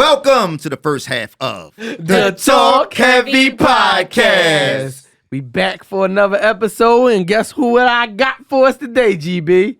Welcome to the first half of the Talkheavy podcast. We back for another episode, and guess who what I got for us today, GB?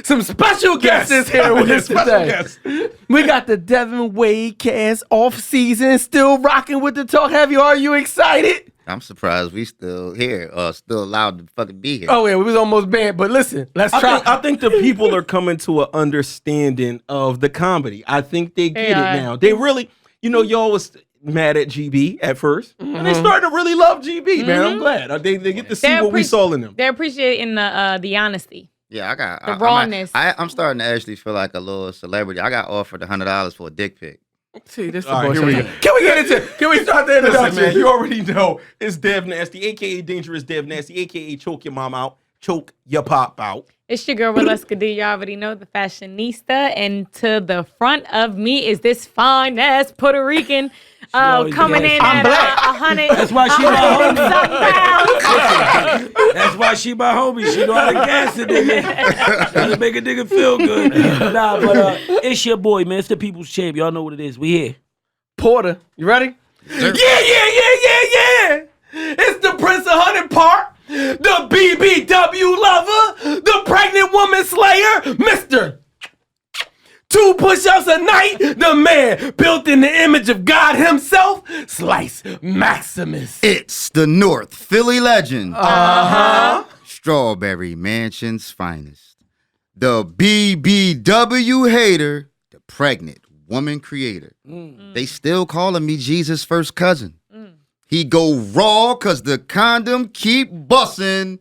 Some special guests is here with us today. We got the Devinwade cast off season, still rocking with the Talkheavy. Are you excited? I'm surprised we still here, still allowed to fucking be here. Oh yeah, we was almost banned, but listen, let's try. I think the people are coming to an understanding of the comedy. I think they get it now. They really, y'all was mad at GB at first, and they starting to really love GB, man. I'm glad. They get to see what we saw in them. They're appreciating the honesty. Yeah, I got the rawness. I'm starting to actually feel like a little celebrity. I got offered $100 for a dick pic. See, this is All right, bullshit. here we go. Can we start the introduction? Listen, man, you already know it's Dev Nasty, a.k.a. Dangerous Dev Nasty, a.k.a. Choke Your Mom Out, Choke Your Pop Out. It's your girl, Valeska D. You already know, the fashionista. And to the front of me is this fine-ass Puerto Rican coming in I'm at black. 100. That's why she my homie. pounds. That's why she my homie. She know how to gas it, nigga. Trying to make a nigga feel good. Nah, but it's your boy, man. It's the people's champ. Y'all know what it is. We here. Porter, you ready? Sure. Yeah. It's the Prince of Hunting Park, the BBW lover, the pregnant woman slayer, Mr. 2 push-ups a night, the man built in the image of God himself, Slice Maximus. It's the North Philly legend. Strawberry Mansion's finest. The BBW hater, the pregnant woman creator. They still calling me Jesus' first cousin. He go raw cause the condom keep bussin'.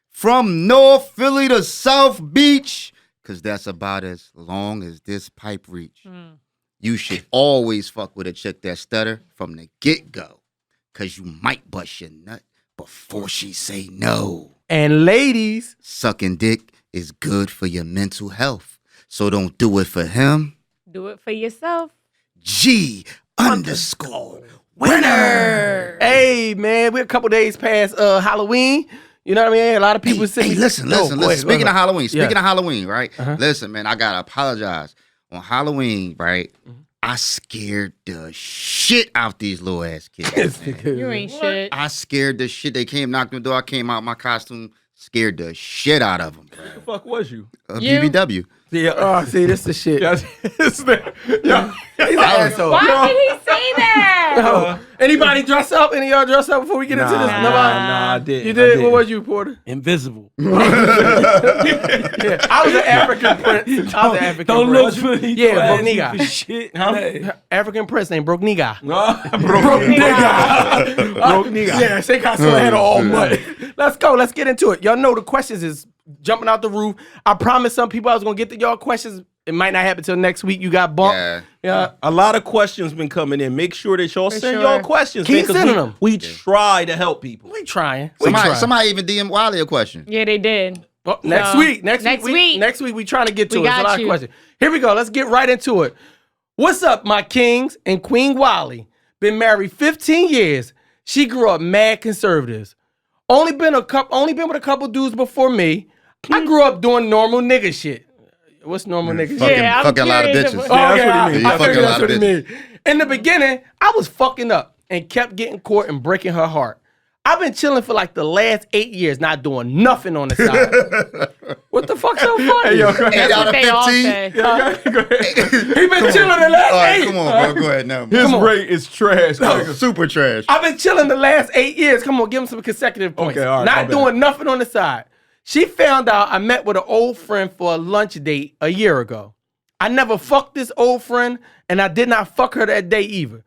From North Philly to South Beach, cause that's about as long as this pipe reach. You should always fuck with a chick that stutter from the get-go, cause you might bust your nut before she say no. And ladies, Sucking dick is good for your mental health, so don't do it for him. Do it for yourself. G_winner. hey man, we're a couple days past Halloween. You know what I mean? A lot of people say, Hey, listen. Go ahead. Speaking of Halloween, right? Uh-huh. Listen, man, I gotta apologize. On Halloween, right? I scared the shit out these little ass kids. man. You ain't shit. I scared the shit. They came, knocked on the door. I came out my costume, scared the shit out of them. What the fuck was you? You? BBW. Yeah. Oh, see, this the shit. He's an asshole. Why did he say that? Anybody dress up? Any of y'all dress up before we get into this? Nah, I did. You did? What was you, Porter? Invisible. Yeah, I was an African prince. Don't look for me. Yeah, broke for nigga. shit. Huh? Hey. African prince named broke nigga. Broke Broke nigga. Yeah, shake out some head all mud. Let's go. Let's get into it. Y'all know the questions is jumping out the roof. I promised some people I was gonna get to y'all questions. It might not happen till next week. You got bumped. Yeah. A lot of questions been coming in. Make sure that y'all send y'all questions. Keep man, 'cause sending them. We try to help people. We trying. Somebody even DM Wiley a question. Yeah, they did. Well, next So, week. Next next week. week. Next week we trying to get to We it. It's a got lot of you. questions. Here we go. Let's get right into it. What's up, my kings and Queen Wiley? Been married 15 years. She grew up mad conservatives. Only been with a couple dudes before me. I grew up doing normal nigga shit. What's normal nigga shit? I'm Fucking a lot of curious bitches. if- Oh, that's yeah, what he mean. I Fucking figured a that's lot what of he mean. In the beginning, I was fucking up and kept getting caught and breaking her heart. I've been chilling for like the last 8 years, not doing nothing on the side. What the fuck's so funny? Hey, yo, go ahead. 8 That's out what of they all 15. say. Go ahead. He been chilling the last All right, 8. come on, bro. Go ahead now. His rate is trash. Super trash. I've been chilling the last 8 years. Come on, give him some consecutive points. Okay, all right, my Not bad. doing nothing on the side. She found out I met with an old friend for a lunch date a year ago. I never fucked this old friend, and I did not fuck her that day either.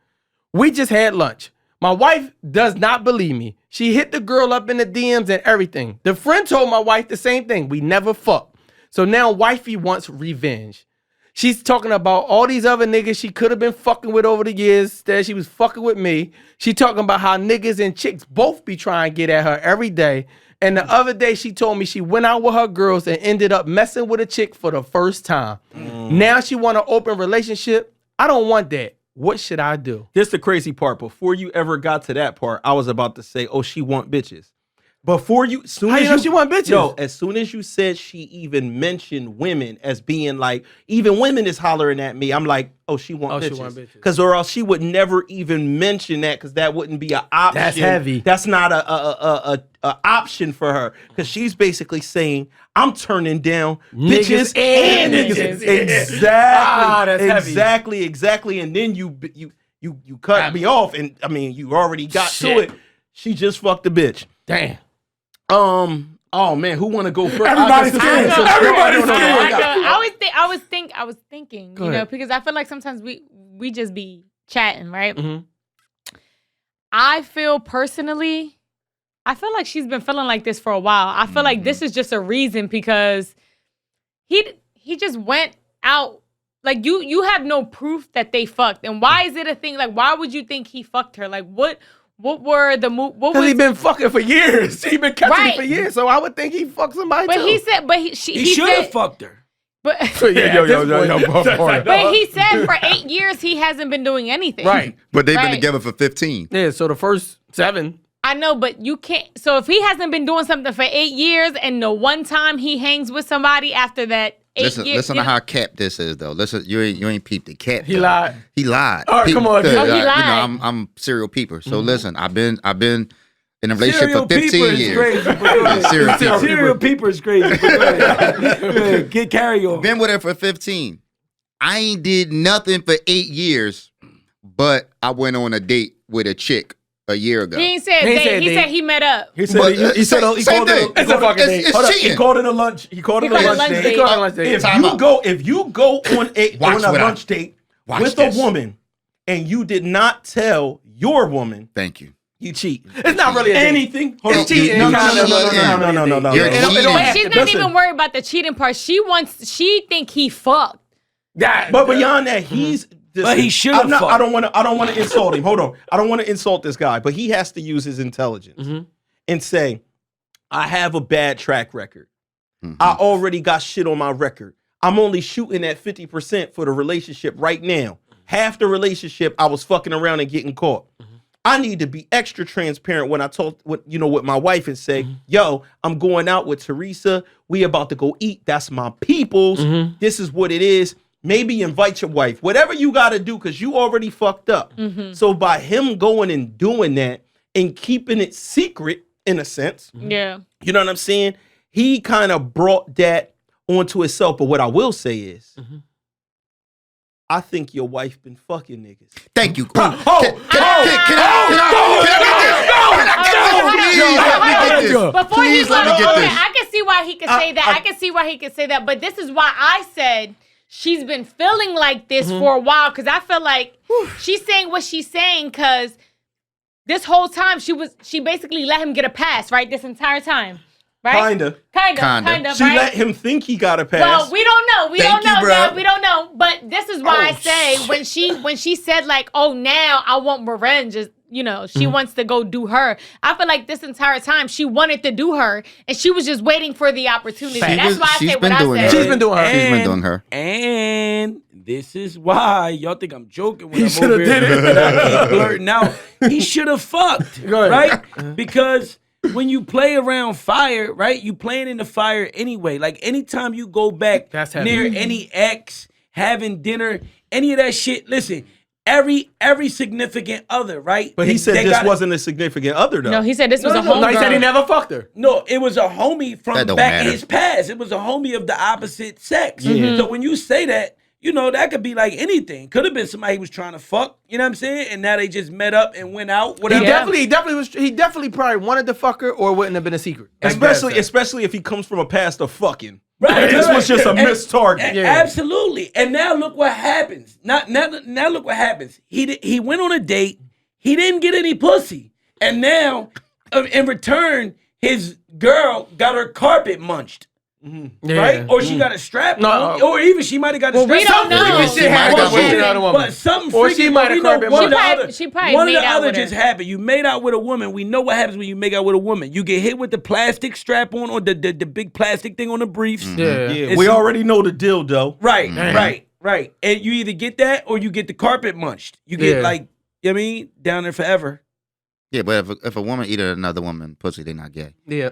We just had lunch. My wife does not believe me. She hit the girl up in the DMs and everything. The friend told my wife the same thing. We never fucked. So now wifey wants revenge. She's talking about all these other niggas she could have been fucking with over the years. Instead, she was fucking with me. She talking about how niggas and chicks both be trying to get at her every day. And the other day, she told me she went out with her girls and ended up messing with a chick for the first time. Now she want an open relationship. I don't want that. What should I do? This the crazy part. Before you ever got to that part, I was about to say, oh, she want bitches. Before you, soon How as you know she want bitches? No, as soon as you said she even mentioned women as being like, even women is hollering at me, I'm like, oh, she want bitches. Because or else she would never even mention that because that wouldn't be an option. That's heavy. That's not a option for her. Because she's basically saying, I'm turning down bitches and niggas. Exactly. Exactly. And then you cut me off, and I mean, you already got to it. She just fucked a bitch. Damn. Oh man, who want to go first? Everybody's scared. Everybody's scared. I was thinking, you know, because I feel like sometimes we just be chatting, right? Mm-hmm. I feel like she's been feeling like this for a while. I feel like this is just a reason because he just went out. Like you have no proof that they fucked. And why is it a thing? Like, why would you think he fucked her? Like, what were the move? Because he been fucking for years. He been catching it for years. So I would think he fucked somebody but too. He said, but he should have fucked her. But but he said for 8 years he hasn't been doing anything. Right. But they've been together for 15. Yeah, so the first 7. I know, but you can't. So if he hasn't been doing something for 8 years and the one time he hangs with somebody after that 8 years. Listen to how capped this is, though. Listen, you ain't peeped the cap. He lied. He lied. All right, come on. He lied. You know, I'm serial peeper. So listen, I've been in a relationship for 15 years. Serial peeper is crazy. Get carry on. Been with her for 15. I ain't did nothing for 8 years, but I went on a date with a chick a year ago. He ain't said date. He said he met up. He said he called it. It's a fucking date. He called it a lunch. He called it a lunch date. He called it a lunch date. If you go on a lunch date with a woman and you did not tell your woman, thank you. You cheat. It's not really anything. It's cheating. No. You're cheating. But she's not even worried about the cheating part. She think he fucked. But beyond that, he's. But he should have. I don't want to insult him. Hold on. I don't want to insult this guy, but he has to use his intelligence and say, I have a bad track record. I already got shit on my record. I'm only shooting at 50% for the relationship right now. Half the relationship, I was fucking around and getting caught. I need to be extra transparent when I talk with my wife and say, yo, I'm going out with Teresa. We about to go eat. That's my people's. This is what it is. Maybe invite your wife. Whatever you got to do, because you already fucked up. So by him going and doing that and keeping it secret, in a sense, yeah, you know what I'm saying? He kind of brought that onto himself. But what I will say is, I think your wife been fucking niggas. Thank you. I can see why he could say that. I can see why he could say that. But this is why I said she's been feeling like this for a while. Because I feel like she's saying what she's saying because this whole time she basically let him get a pass, right? This entire time. Right? Kinda. She let him think he got a pass. Well, we don't know. We don't know. Dad. We don't know. But this is why I say when she said like, oh, now I want revenge. She wants to go do her. I feel like this entire time she wanted to do her, and she was just waiting for the opportunity. That's why I say what I said. She's been doing her. She's been doing her. And this is why y'all think I'm joking when He I'm over did here it. blurting out. He should have fucked, right? Because when you play around fire, right? You playing in the fire anyway. Like anytime you go back near any ex, having dinner, any of that shit. Listen, every significant other, right? But he said this wasn't a significant other, though. No, he said this was a homegirl. No, he said he never fucked her. No, it was a homie from don't back matter. in his past. It was a homie of the opposite sex. So when you say that, that could be like anything. Could have been somebody who was trying to fuck, you know what I'm saying? And now they just met up and went out, whatever. He definitely probably wanted to fuck her or wouldn't have been a secret. Especially if he comes from a past of fucking. Right. This was just a missed target. Absolutely. And now look what happens. Now look what happens. He went on a date. He didn't get any pussy. And now, in return, his girl got her carpet munched. Right? Or she got a strap on. Or even she might have got a strap on. We don't know. But something or she might have carpet munched. She probably one made or the out other with her. just happened. You made out with a woman. We know what happens when you make out with a woman. You get hit with the plastic strap on or the big plastic thing on the briefs. Yeah, we already know the deal, though. Right. And you either get that or you get the carpet munched. You get down there forever. Yeah, but if a woman eat another woman pussy, they not gay. Yeah,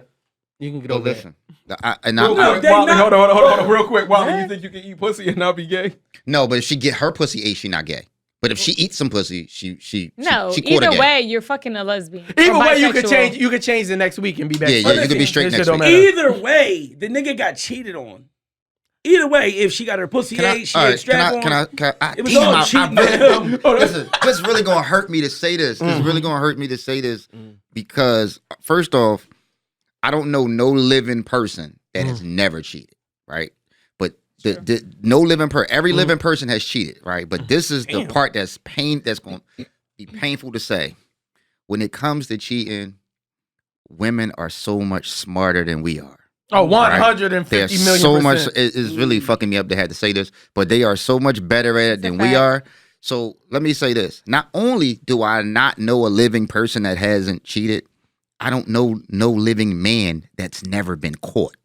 you can get But over that. listen, No, they Wally, not- hold on, real quick. Wally, you think you can eat pussy and not be gay? no, but if she get her pussy ate, she not gay. But if she eats some pussy, she No, she quarter either gay. way, you're fucking a lesbian. Either or way, you could bisexual. change. You could change the next week and be back. Yeah, to you could be straight This next shit don't week. matter. Either way, the nigga got cheated on. Either way, if she got her pussy ate, she had strap on. Can I? It was all cheating. Listen, this really gonna hurt me to say this. It's really gonna hurt me to say this because first off, I don't know no living person that has never cheated, right? But no living every living person has cheated, right? But this is the part that's gonna be painful to say. When it comes to cheating, women are so much smarter than we are. Oh, They're 150 million so much. percent. It's really fucking me up to have to say this, but they are so much better at it than we are. So let me say this: not only do I not know a living person that hasn't cheated, I don't know no living man that's never been caught.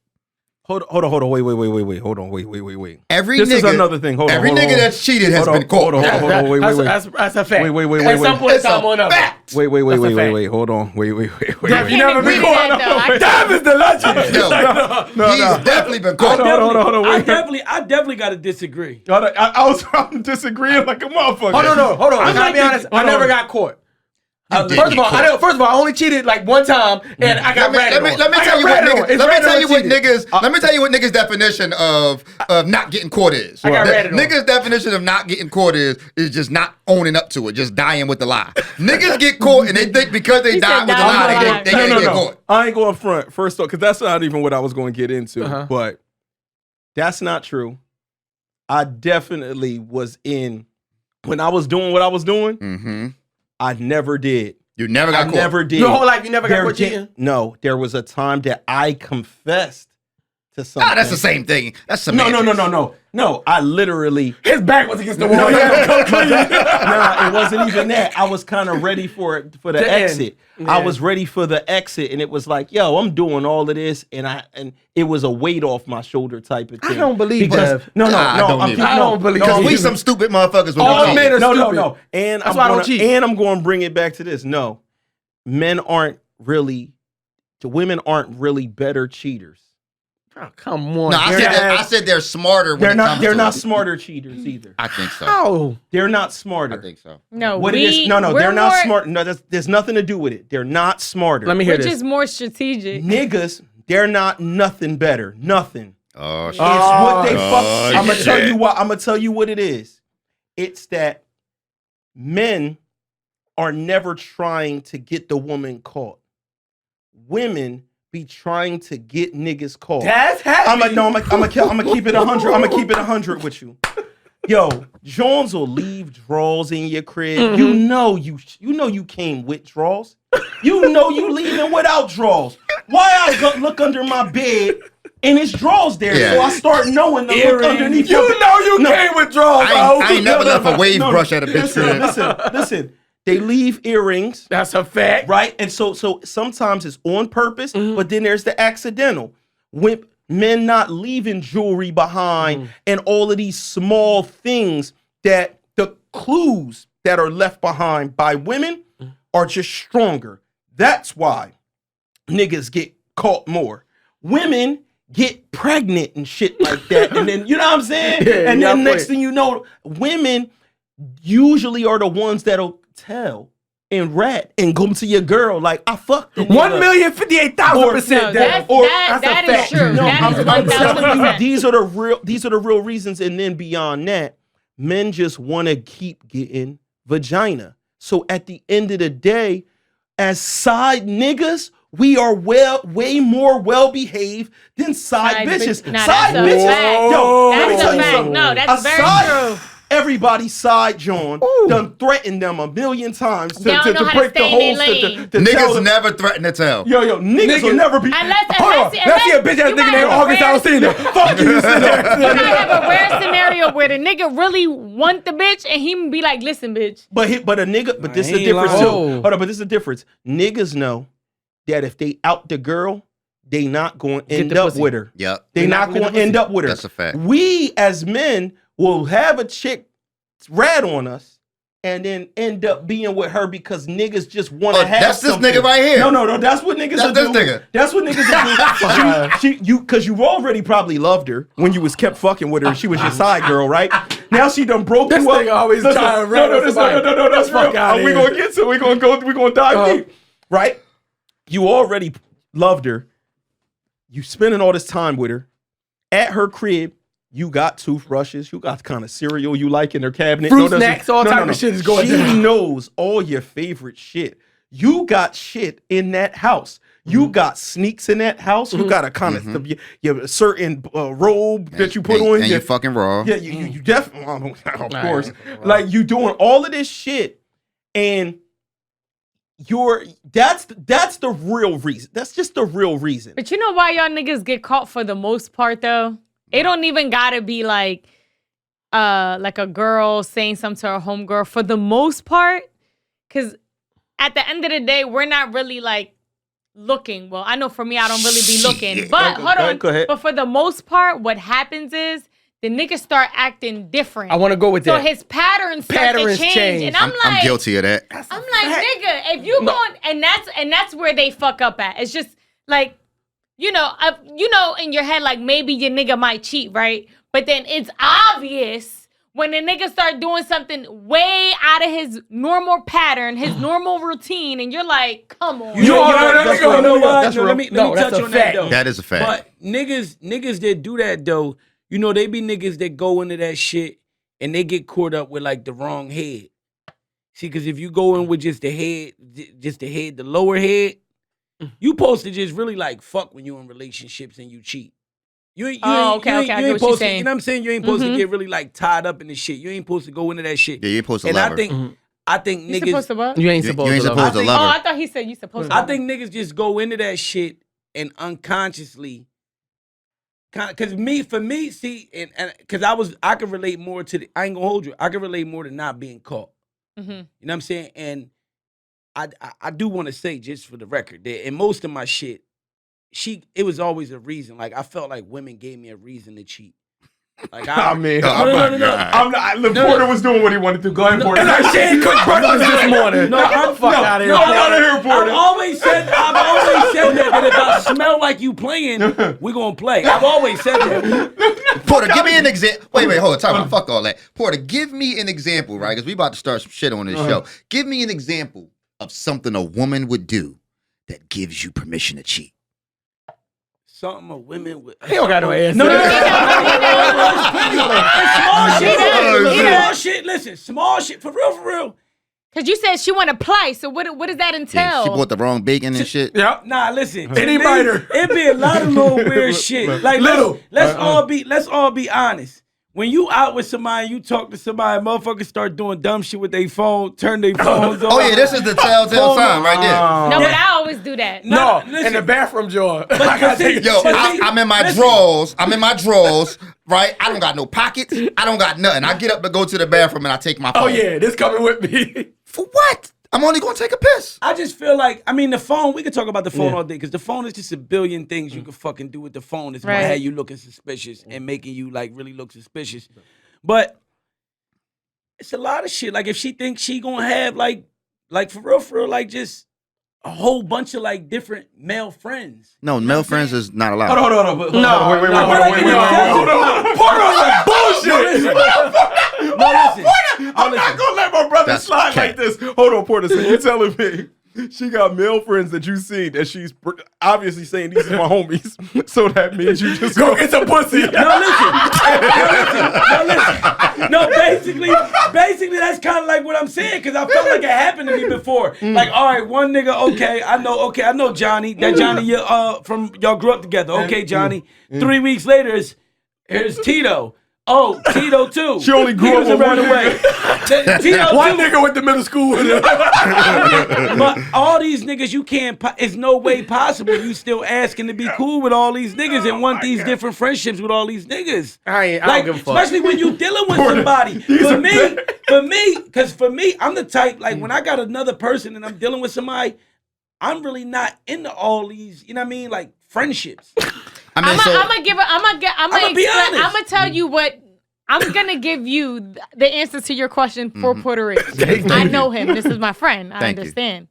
Hold on. Wait. Hold on. Wait. Every This nigga, is another thing. Hold on. every nigga that's cheated has been caught. Hold on. Wait. That's a fact. Wait. At some point, It's a time or another. fact. Wait. That's a fact. Wait. Hold on. Wait. Dev, you never been agree to caught. that, though. Dev is the legend. Yo, he's definitely been caught. Hold on, wait. I definitely got to disagree. I was disagreeing like a motherfucker. Hold on. I gotta be like honest. the- I never got caught. You did First of get all, caught. I only cheated like one time, and I got ratted on. Let me I tell got you what ratted on. niggas. It's Let me ratted tell on you what cheating. niggas. Let me tell you what niggas' definition of not getting caught is. I got ratted on. Niggas' definition of not getting caught is just not owning up to it, just dying with the lie. Niggas get caught and they think because they He died said with the die lie, with the lie. they can't get caught. I ain't going front. First off, because that's not even what I was going to get into. Uh-huh. But that's not true. I definitely was in when I was doing what I was doing. Mm-hmm. I never did. You never got I caught. never did. Your whole life, you never got There caught did- cheating? No, there was a time that I confessed to something. Nah, that's the same thing. That's No. semantics. No, I literally. His back was against the wall. Nah, it wasn't even that. I was kind of ready for the To end. exit. I was ready for the exit, and it was like, yo, I'm doing all of this, and it was a weight off my shoulder type of thing. I don't believe because Dev. no, Nah, I don't either. I don't believe Because it. we some stupid motherfuckers. All men are no, stupid. And That's why I don't cheat. And I'm going to bring it back to this. No, men aren't really. The women aren't really better cheaters. Oh, come on. No, I said they're smarter. When They're it not. comes They're to not it. smarter cheaters either. I think so. How? They're not smarter. I think so. No, What it is? No, they're not smart. No, there's nothing to do with it. They're not smarter. Let me hear Which this. is more strategic. Niggas, they're not nothing better. Nothing. Oh shit. It's what they Oh, fuck. I'm gonna shit. tell you what. I'm gonna tell you what it is. It's that men are never trying to get the woman caught. Women be trying to get niggas caught. That's happy. I'm gonna keep it 100. I'm gonna keep it 100 with you. Yo, Jones will leave drawers in your crib. Mm-hmm. You know you came with drawers. You know you leaving without drawers. Why I look under my bed and it's drawers there, Yeah. so I start knowing to look Earrings. underneath. You know you came with drawers, I ain't never left a No, wave no, brush at a bitch crib. Listen. They leave earrings. That's a fact. Right? And so sometimes it's on purpose, but then there's the accidental. When men not leaving jewelry behind and all of these small things that the clues that are left behind by women are just stronger. That's why niggas get caught more. Women get pregnant and shit like that. And then, you know what I'm saying? Yeah, and yeah, then I'm next with thing you know, women usually are the ones that'll tell and rat and go to your girl like, I fucked the nigga. 1,058,000%. No, that is true. No, That is I'm telling you, 1,000%. these are the real reasons. And then beyond that, men just want to keep getting vagina. So at the end of the day, as side niggas, we are way more well behaved than side bitches. Nah, Side that's a bitches, fact. yo, let me That's tell a you fact. something. No, that's very Aside- true. Everybody side John done threatened them a million times to They don't know how to break the stay in their holes. lane. To tell Niggas them, never threaten to tell. yo, niggas will never be. Unless Hold on. Let's see a bitch ass you nigga might named have a August rare- Alsina. Fuck you, You might have a rare scenario where the nigga really want the bitch and he be like, listen, bitch. But a nigga, but this is the ain't difference lying. too. Oh. Hold on, but this is the difference. Niggas know that if they out the girl, they not going to end the up pussy. with her. Yep. They not going to end up with her. That's a fact. We as men will have a chick rat on us and then end up being with her because niggas just want to have that's this something. nigga right here. No, that's what niggas That's will this do. nigga. That's what niggas will do. Because you already probably loved her when you was kept fucking with her. She was your side girl, right? Now she done broke This you up. nigga always Listen, trying to run no, that's fuck real. outta We here. gonna get to. We gonna dive deep, right? You already loved her. You spending all this time with her. At her crib, you got toothbrushes. You got the kind of cereal you like in her cabinet. Fruit snacks, all type of shit is going She down. knows all your favorite shit. You got shit in that house. You got sneaks in that house. You got a kind of your certain robe that you put on. And you fucking raw. Yeah, you definitely, of course. Like you doing all of this shit, and that's the real reason. That's just the real reason. But you know why y'all niggas get caught for the most part though? It don't even gotta be like a girl saying something to her homegirl for the most part. Cause at the end of the day, we're not really like looking. Well, I know for me, I don't really be looking. But hold on. Go ahead. But for the most part, what happens is the niggas start acting different. I want to go with So that. his patterns start to change. And I'm like, I'm guilty of that. I'm like, nigga, if you going, and that's where they fuck up at. It's just like, you know, in your head, like maybe your nigga might cheat, right? But then it's obvious when the nigga start doing something way out of his normal pattern, his normal routine, and you're like, come on. You know what? That's No, real. let me No, touch that's a on fact. that though. That is a fact. But niggas that do that though, you know, they be niggas that go into that shit and they get caught up with like the wrong head. See, because if you go in with just the head, the lower head, you supposed to just really like fuck when you're in relationships and you cheat. You ain't I get what you're supposed to, saying. you know what I'm saying? You ain't supposed to get really like tied up in this shit. You ain't supposed to go into that shit. Yeah, you ain't supposed to And love I think You supposed niggas, to what? You ain't You supposed ain't to. supposed to Oh, love her. I thought he said you supposed to. I think niggas just go into that shit and unconsciously, because for me, see, and because I could relate more to the, I ain't gonna hold you, I can relate more to not being caught. Mm-hmm. You know what I'm saying? And I do want to say, just for the record, that in most of my shit, it was always a reason. Like I felt like women gave me a reason to cheat. Like I mean, Oh, my God. I'm not. Porter was doing what he wanted to. Go ahead, Porter. And I said cook breakfast this morning. No, I'm fuck out of here. I'm outta here, Porter. I've always said that if I smell like you playing, we gonna play. I've always said that. Porter, give me an example. Wait, hold on. Time out. Fuck all that. Porter, give me an example, right? Because we about to start some shit on this show. Give me an example of something a woman would do that gives you permission to cheat. Something a women with. He don't got no answer. No. Small shit. Listen, small shit. For real. Because you said she want to play, so what does that entail? Yeah, she bought the wrong bacon and shit. Yep. Nah, listen. Any biter. It be a lot of little weird shit. Like Little. let's all be honest. When you out with somebody, you talk to somebody, motherfuckers start doing dumb shit with their phone, turn their phones on. Oh yeah, this is the telltale sign right there. No, but I always do that. No, listen. in the bathroom drawer. Yo, I'm in my drawers. Right? I don't got no pockets. I don't got nothing. I get up to go to the bathroom and I take my phone. Oh yeah, this coming with me. For what? I'm only gonna take a piss. I just feel like, I mean, the phone, we could talk about the phone all day because the phone is just a billion things you can fucking do with the phone. It's gonna Right. have you looking suspicious and making you like really look suspicious. But it's a lot of shit. Like if she thinks she gonna have like for real, like just a whole bunch of like different male friends. No, male friends is not allowed. Hold on. Wait. Porter on some bullshit. I'm not gonna let my brother That's slide cat. like this. Hold on, Porter. So you telling me she got male friends that you seen that she's obviously saying these are my homies. So that means you just Go get some pussy. No, basically that's kind of like what I'm saying because I felt like it happened to me before. Like, all right, one nigga, okay, I know Johnny. That Johnny, from y'all grew up together. Okay, Johnny. 3 weeks later, here's Tito. Oh, Tito too. She only grew He up was with around one the way. Tito One too. nigga went to middle school with her. But all these niggas, you can't. It's no way possible. You still asking to be cool with all these niggas and want these different friendships with all these niggas. I Like, don't give a fuck. especially when you dealing with somebody. For me, I'm the type, like, when I got another person and I'm dealing with somebody, I'm really not into all these, you know what I mean, like, friendships. I mean, so I'ma be honest. I'm gonna tell you what I'm gonna give you the answer to your question for Puerto Rico. I know him. This is my friend. I Thank you. understand.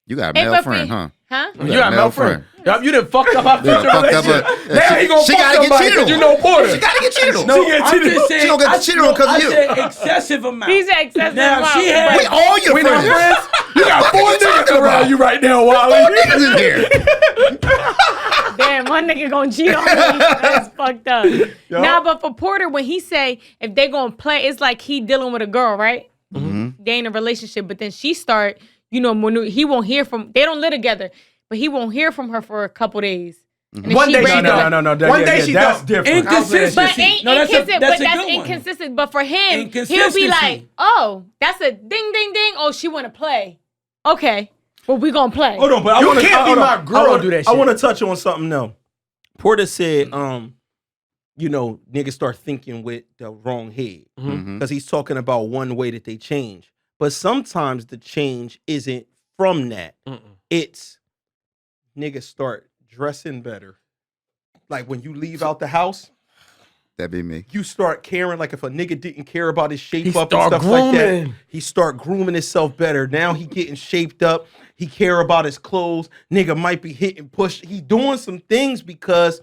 You got a male friend, huh? Huh? You got a male friend. Yup, you done fucked up our future fucked up relationship. a- Now he gonna she fuck gotta get somebody cheated 'cause on. you know Porter. She gotta get cheated on. No, I'm I'm just just saying. She gonna get cheated on because I of you. said excessive amount. He's excessive. Now amount, she had. With all your We not friends. friends. You got What 4 are you niggas talking around about? you right now, Four Wally. niggas in here. Damn, one nigga gonna cheat on me. That's fucked up. Nah, but for Porter, when he say if they gonna play, it's like he dealing with a girl, right? They in a relationship, but then she start, you know, he won't hear from. They don't live together, but he won't hear from her for a couple days. And then One she day she breaks up. No. One day she that's don't. different. Inconsistency. But ain't No, that's a inconsistent. good But that's one. inconsistent. But for him, he'll be Inconsistency. like, "Oh, that's a ding, ding, ding. Oh, she want to play. Okay, well, we gonna play." Hold on, but You can't be my girl do that I shit. want to touch on something though. Porter said, you know, niggas start thinking with the wrong head because he's talking about one way that they change. But sometimes the change isn't from that. It's niggas start dressing better. Like when you leave out the house, That'd be me. you start caring. Like if a nigga didn't care about his shape He up and start stuff like that, grooming. he start grooming himself better. Now he getting shaped up. He care about his clothes. Nigga might be hitting push. He doing some things because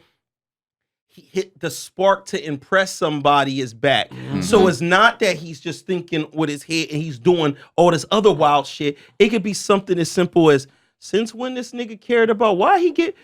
he hit the spark to impress somebody is back. So it's not that he's just thinking with his head and he's doing all this other wild shit. It could be something as simple as, since when this nigga cared about why he get.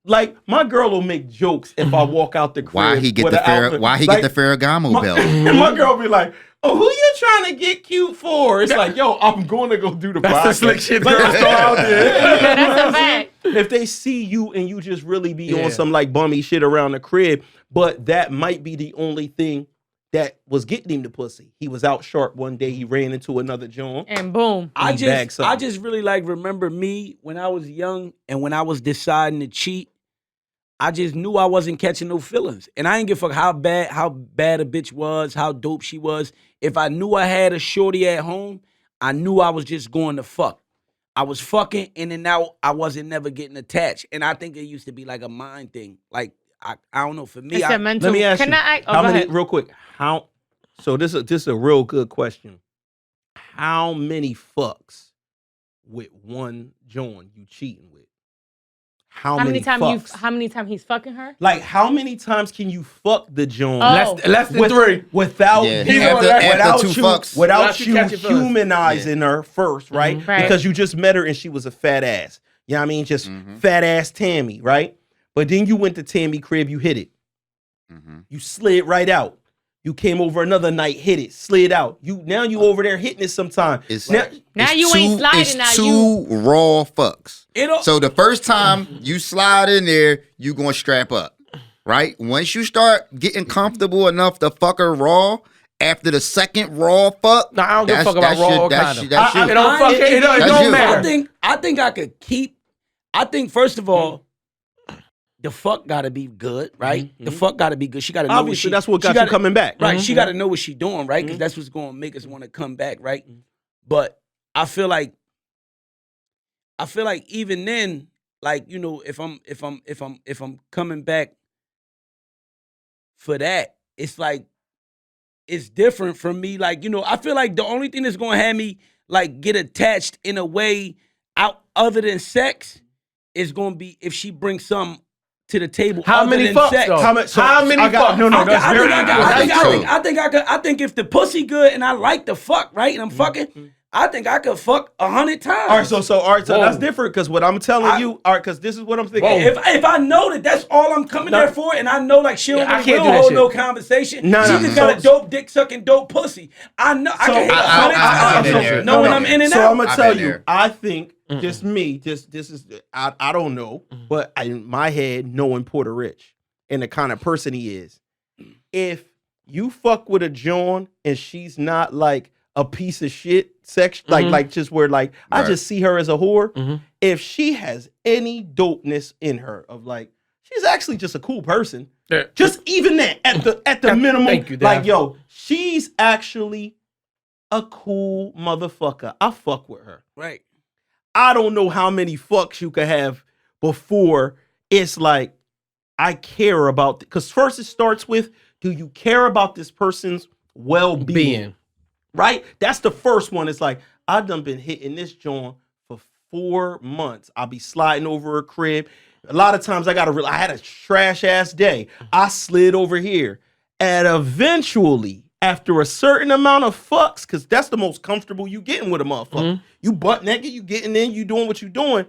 Like my girl will make jokes if I walk out the crib. Why he get with the an Fer- outfit. Why he Like, get the Ferragamo belt? and my girl be like, "Oh, who you trying to get cute for?" It's like, "Yo, I'm going to go do the That's the podcast." slick shit Like, girls throw out there. That's a fact. If they see you and you just really be Yeah. on some like bummy shit around the crib, but that might be the only thing that was getting him the pussy. He was out sharp one day. He ran into another joint. And boom. I He bagged just something. really like remember me when I was young and when I was deciding to cheat. I just knew I wasn't catching no feelings, and I ain't give a fuck how bad a bitch was, how dope she was. If I knew I had a shorty at home, I knew I was just going to fuck. I was fucking in and out. I wasn't never getting attached, and I think it used to be like a mind thing. Like I don't know. For me, It's a mental. Let me ask Can you, I? Oh, how go many, ahead. real quick, how, so this is a real good question. How many fucks with one joint you cheating with? How many fucks? How many times he's fucking her? Like, how many times can you fuck the joint Oh. Less than 3. without Yeah, you, after two fucks. without Unless you you catch your feelings. humanizing her first, right? Right. Because you just met her and she was a fat ass. You know what I mean? Just fat ass Tammy, right? But then you went to Tammy crib, you hit it. You slid right out. You came over another night, hit it, slid out. Now you over there hitting it sometime. Now you ain't sliding, It's now two you- raw fucks. It'll- So the first time you slide in there, you gonna strap up, right? Once you start getting comfortable enough to fuck her raw, after the second raw fuck, Nah, I don't give a fuck about raw or condom. That's It you. don't fuck. It That's don't you. matter. I think I could keep. I think first of all, the fuck gotta be good, right? The fuck gotta be good. She gotta know what Obviously, she. that's what she got you coming back. Right. She gotta know what she doing, right? Because that's what's gonna make us want to come back, right? But I feel like even then, like, you know, if I'm coming back for that, it's like it's different from me. Like, you know, I feel like the only thing that's gonna have me like get attached in a way out other than sex is gonna be if she brings something to the table. How other many than fucks, sex. though? How much- so How many I got- fucks? no, I that's very true. I think if the pussy good and I like the fuck, right, and I'm fucking, I think I could fuck 100 times. All right, so Whoa. that's different because what I'm telling you, all right, because this is what I'm thinking. Whoa. If I know that that's all I'm coming there for, and I know like she don't Yeah, I really can't will do that hold shit. no conversation, No, she no, just so- got a dope dick sucking dope pussy. I know I can hit I- 100 I- times been there. knowing I'm in and So out. I'm gonna I've tell been you, there. I think just me, this is I don't know, but in my head, knowing Porter Rich and the kind of person he is, if you fuck with a John and she's not like a piece of shit, like just where like I Right. just see her as a whore. If she has any dopeness in her of like she's actually just a cool person, Yeah. just even that at the minimum, Thank you, Dad. like yo, she's actually a cool motherfucker. I fuck with her. Right. I don't know how many fucks you could have before it's like I care about because first it starts with do you care about this person's well-being? Right? That's the first one. It's like, I done been hitting this joint for 4 months. I'll be sliding over a crib. A lot of times I had a trash ass day. I slid over here. And eventually, after a certain amount of fucks, because that's the most comfortable you getting with a motherfucker. You butt naked, you getting in, you doing what you doing.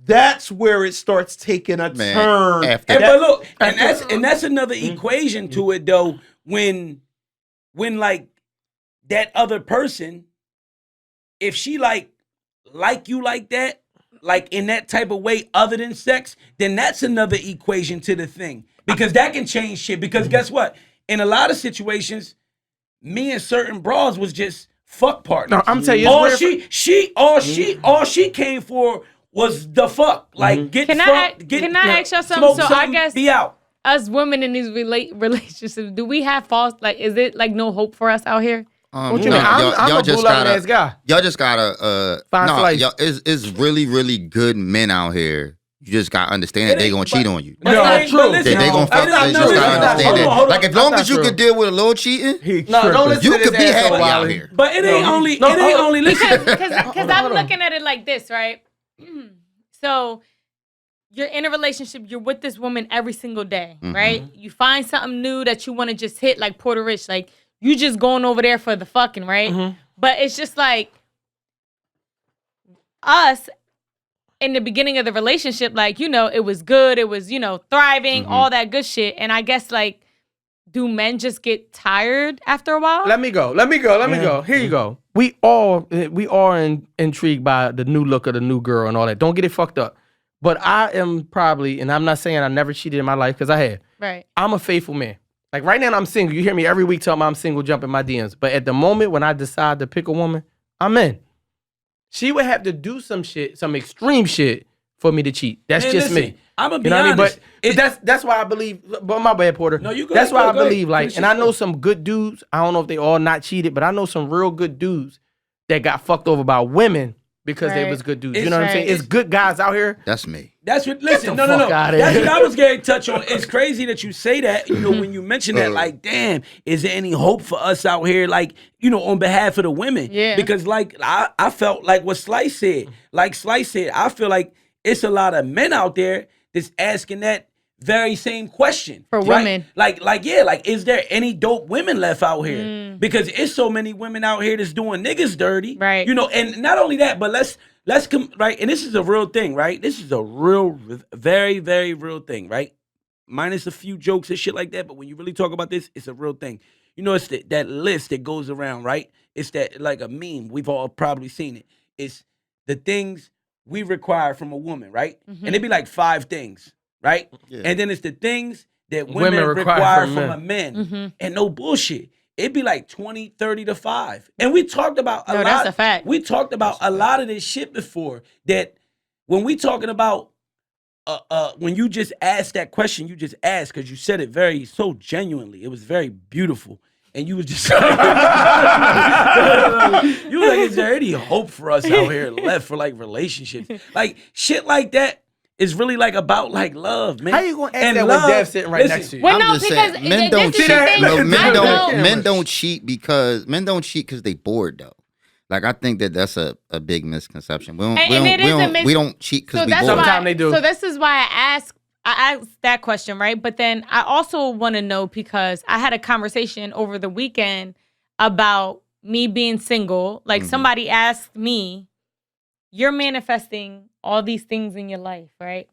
That's where it starts taking a turn. But look, and that's another equation to it though. When like that other person, if she like you like that, like in that type of way other than sex, then that's another equation to the thing. Because that can change shit. Because guess what? In a lot of situations, me and certain bras was just fuck partners. No, I'm telling you, all she came for was the fuck. Like get Can fucked, I ask y'all something? So I guess be out. Us women in these relationships, do we have false? Like, is it like no hope for us out here? What you mean? I'm a bull-loving-ass guy. Y'all just gotta it's really, really good men out here. You just gotta understand that they gonna cheat on you. No, not true. They gonna fuck. They just gotta understand that. Like, as long as you can deal with a little cheating, don't listen you to could this be asshole happy out Wiley. here. But it ain't only listen. Because I'm looking at it like this, right? So you're in a relationship, you're with this woman every single day, right? You find something new that you want to just hit, like Puerto Rich, like you just going over there for the fucking, right? But it's just like us in the beginning of the relationship, like, you know, it was good, it was, you know, thriving, all that good shit. And I guess, like, do men just get tired after a while? Let me go. Here you go. We are intrigued by the new look of the new girl and all that. Don't get it fucked up. But I am probably, and I'm not saying I never cheated in my life, because I have. Right. I'm a faithful man. Like right now I'm single. You hear me every week tell me I'm single, jump in my DMs. But at the moment when I decide to pick a woman, I'm in. She would have to do some shit, some extreme shit for me to cheat. That's just me. I'm gonna You be know what I mean? honest. But that's why I believe. But my bad, Porter. No, you go. That's why I go believe. ahead. Like, Finish and your I know story. some good dudes. I don't know if they all not cheated, but I know some real good dudes that got fucked over by women because they Right. was good dudes. It's You know what I'm saying? right. It's good guys out here. That's me. That's what. Listen, the no. fuck outta That's here. what I was getting to touch on. It's crazy that you say that. You know, when you mention that, like, damn, is there any hope for us out here? Like, you know, on behalf of the women. Yeah. Because like I felt like what Slice said. Like Slice said, I feel like it's a lot of men out there that's asking that very same question For right? women. Like, is there any dope women left out here? Because it's so many women out here that's doing niggas dirty, Right. You know, and not only that, but let's come right. And this is a real thing, right? This is a real, very, very real thing, right? Minus a few jokes and shit like that, but when you really talk about this, it's a real thing. You know, it's that list that goes around, right? It's that like a meme. We've all probably seen it. It's the things we require from a woman, right? And it'd be like 5 things, right? Yeah. And then it's the things that women require require from from men. a man. And no bullshit. It'd be like 20, 30 to 5. And we talked about a No, lot. that's a fact. We talked about a lot of this shit before. That when we talking about when you just asked that question, you just asked because you said it very so genuinely. It was very beautiful. And you was just you were like, is there any hope for us out here left for like relationships? Like shit like that is really like about like love, man. How you gonna ask And that love- when Dev sitting right listen, next to you? Well, I'm no, just because saying, men this don't is cheat. the thing. No, I know. men don't cheat because they bored though. Like I think that's a big misconception. We don't cheat because So we that's bored. why. Sometimes they do. So this is why I asked that question, right? But then I also want to know because I had a conversation over the weekend about me being single. Like somebody asked me, "You're manifesting all these things in your life, right?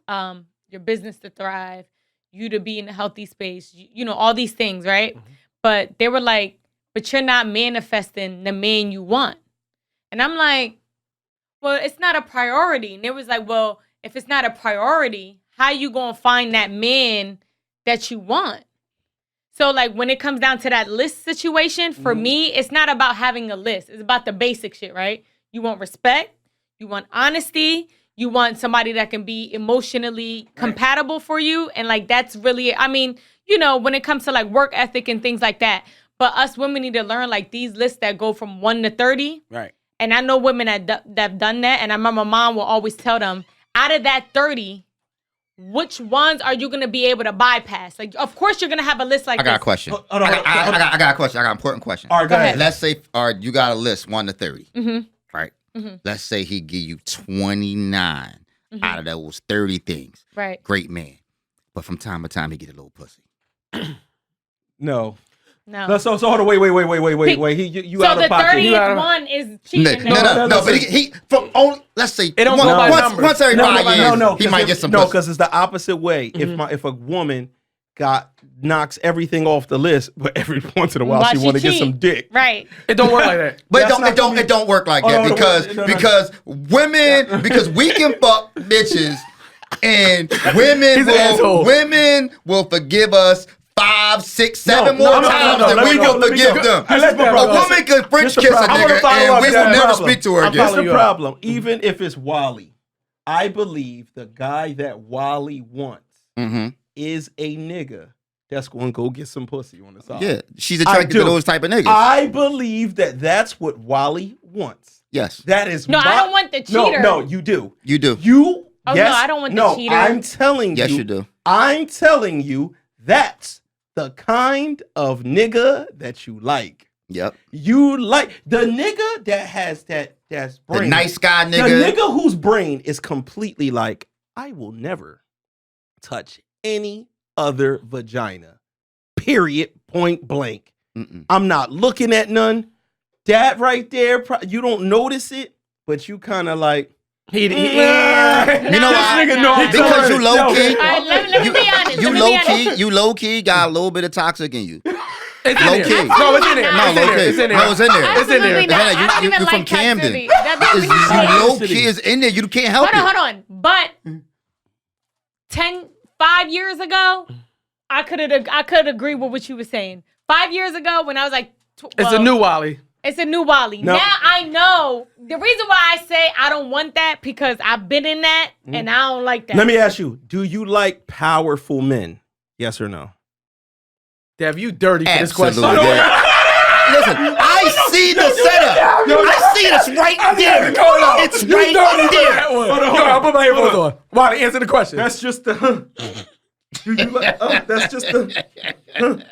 Your business to thrive, you to be in a healthy space, you know, all these things, right?" But they were like, "But you're not manifesting the man you want." And I'm like, well, it's not a priority. And it was like, well, if it's not a priority, how you gonna find that man that you want? So like when it comes down to that list situation, for me, it's not about having a list. It's about the basic shit, right? You want respect, you want honesty, you want somebody that can be emotionally compatible for you. And like that's really, I mean, you know, when it comes to like work ethic and things like that. But us women need to learn like these lists that go from 1 to 30. Right. And I know women that have done that. And I remember my mom will always tell them, out of that 30, which ones are you gonna be able to bypass? Like, of course you're gonna have a list like I got a this. question. Hold on, I got a question. I got an important question. All right, go ahead. Let's say, you got a list 1 to 30. Right. Let's say he give you 29 out of those 30 things. Right. Great man. But from time to time, he get a little pussy. No. No. So hold on. Wait. You So out the of pocket. 31 is cheating. No. But he from only, let's say, It don't go by numbers. once every 5 years, he might get some pussy. because it's the opposite way. If a woman knocks everything off the list, but every once in a while Why she she want to get cheat? some dick. Right. It don't work like that. But That's it don't work like Oh, that no, because no. because women because we can fuck bitches and women will forgive us 5, 6, 7 more times than we will forgive them. A woman can French kiss a nigga and we will never speak to her That's again. the problem. Even if it's Wally, I believe the guy that Wally wants is a nigga that's going to go get some pussy on the side. Yeah, she's attracted to those type of niggas. I believe that's what Wally wants. Yes. That is No, I don't want the cheater. No, you do. You do. Oh, no, I don't want the cheater. I'm telling you. Yes, you do. I'm telling you that's the kind of nigga that you like. Yep. You like the nigga that has that's brain. The nice guy The nigga. nigga whose brain is completely like, I will never touch any other vagina. Period. Point blank. I'm not looking at none. That right there, you don't notice it, but you kind of like. You know why? Because you low key. Let me be honest. You low key got a little bit of toxic in you. It's Low in key. there. No, it's in there. No, low key. It's in there. No, it's in there. Absolutely not. I don't You even from like Camden. toxicity. That You low key is in there. You can't help it. Hold on. But 5 years ago, I could agree with what you were saying. 5 years ago, when I was like, It's a new Wally. It's a new Wally. No. Now I know the reason why I say I don't want that because I've been in that and I don't like that. Let me ask you: do you like powerful men? Yes or no? Dev, you dirty for this question. Absolutely. Listen, I see the setup. I see it. It's right there. It's right there. Hold on. I'll put my headphones on. Wally, answer the question. That's just the. Do you like? That's just the.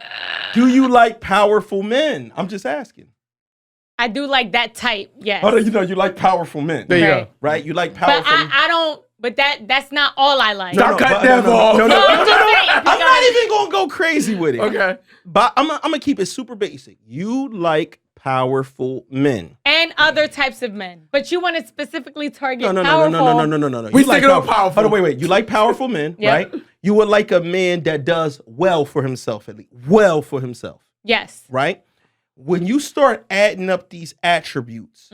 Do you like powerful men? I'm just asking. I do like that type, yes. Oh, you like powerful men. There you Right. go. Right? You like But powerful men. I don't. But that's not all I like. Stop cutting Dev off. No, No, I'm just saying. I'm not even gonna go crazy with it. Okay. But I'm gonna keep it super basic. You like powerful men. And other types of men, but you want to specifically target No. powerful. You We like sticking on powerful. Hold on, wait. You like powerful men, Yeah. right? You would like a man that does well for himself, at least. Well for himself, Yes. right? When you start adding up these attributes,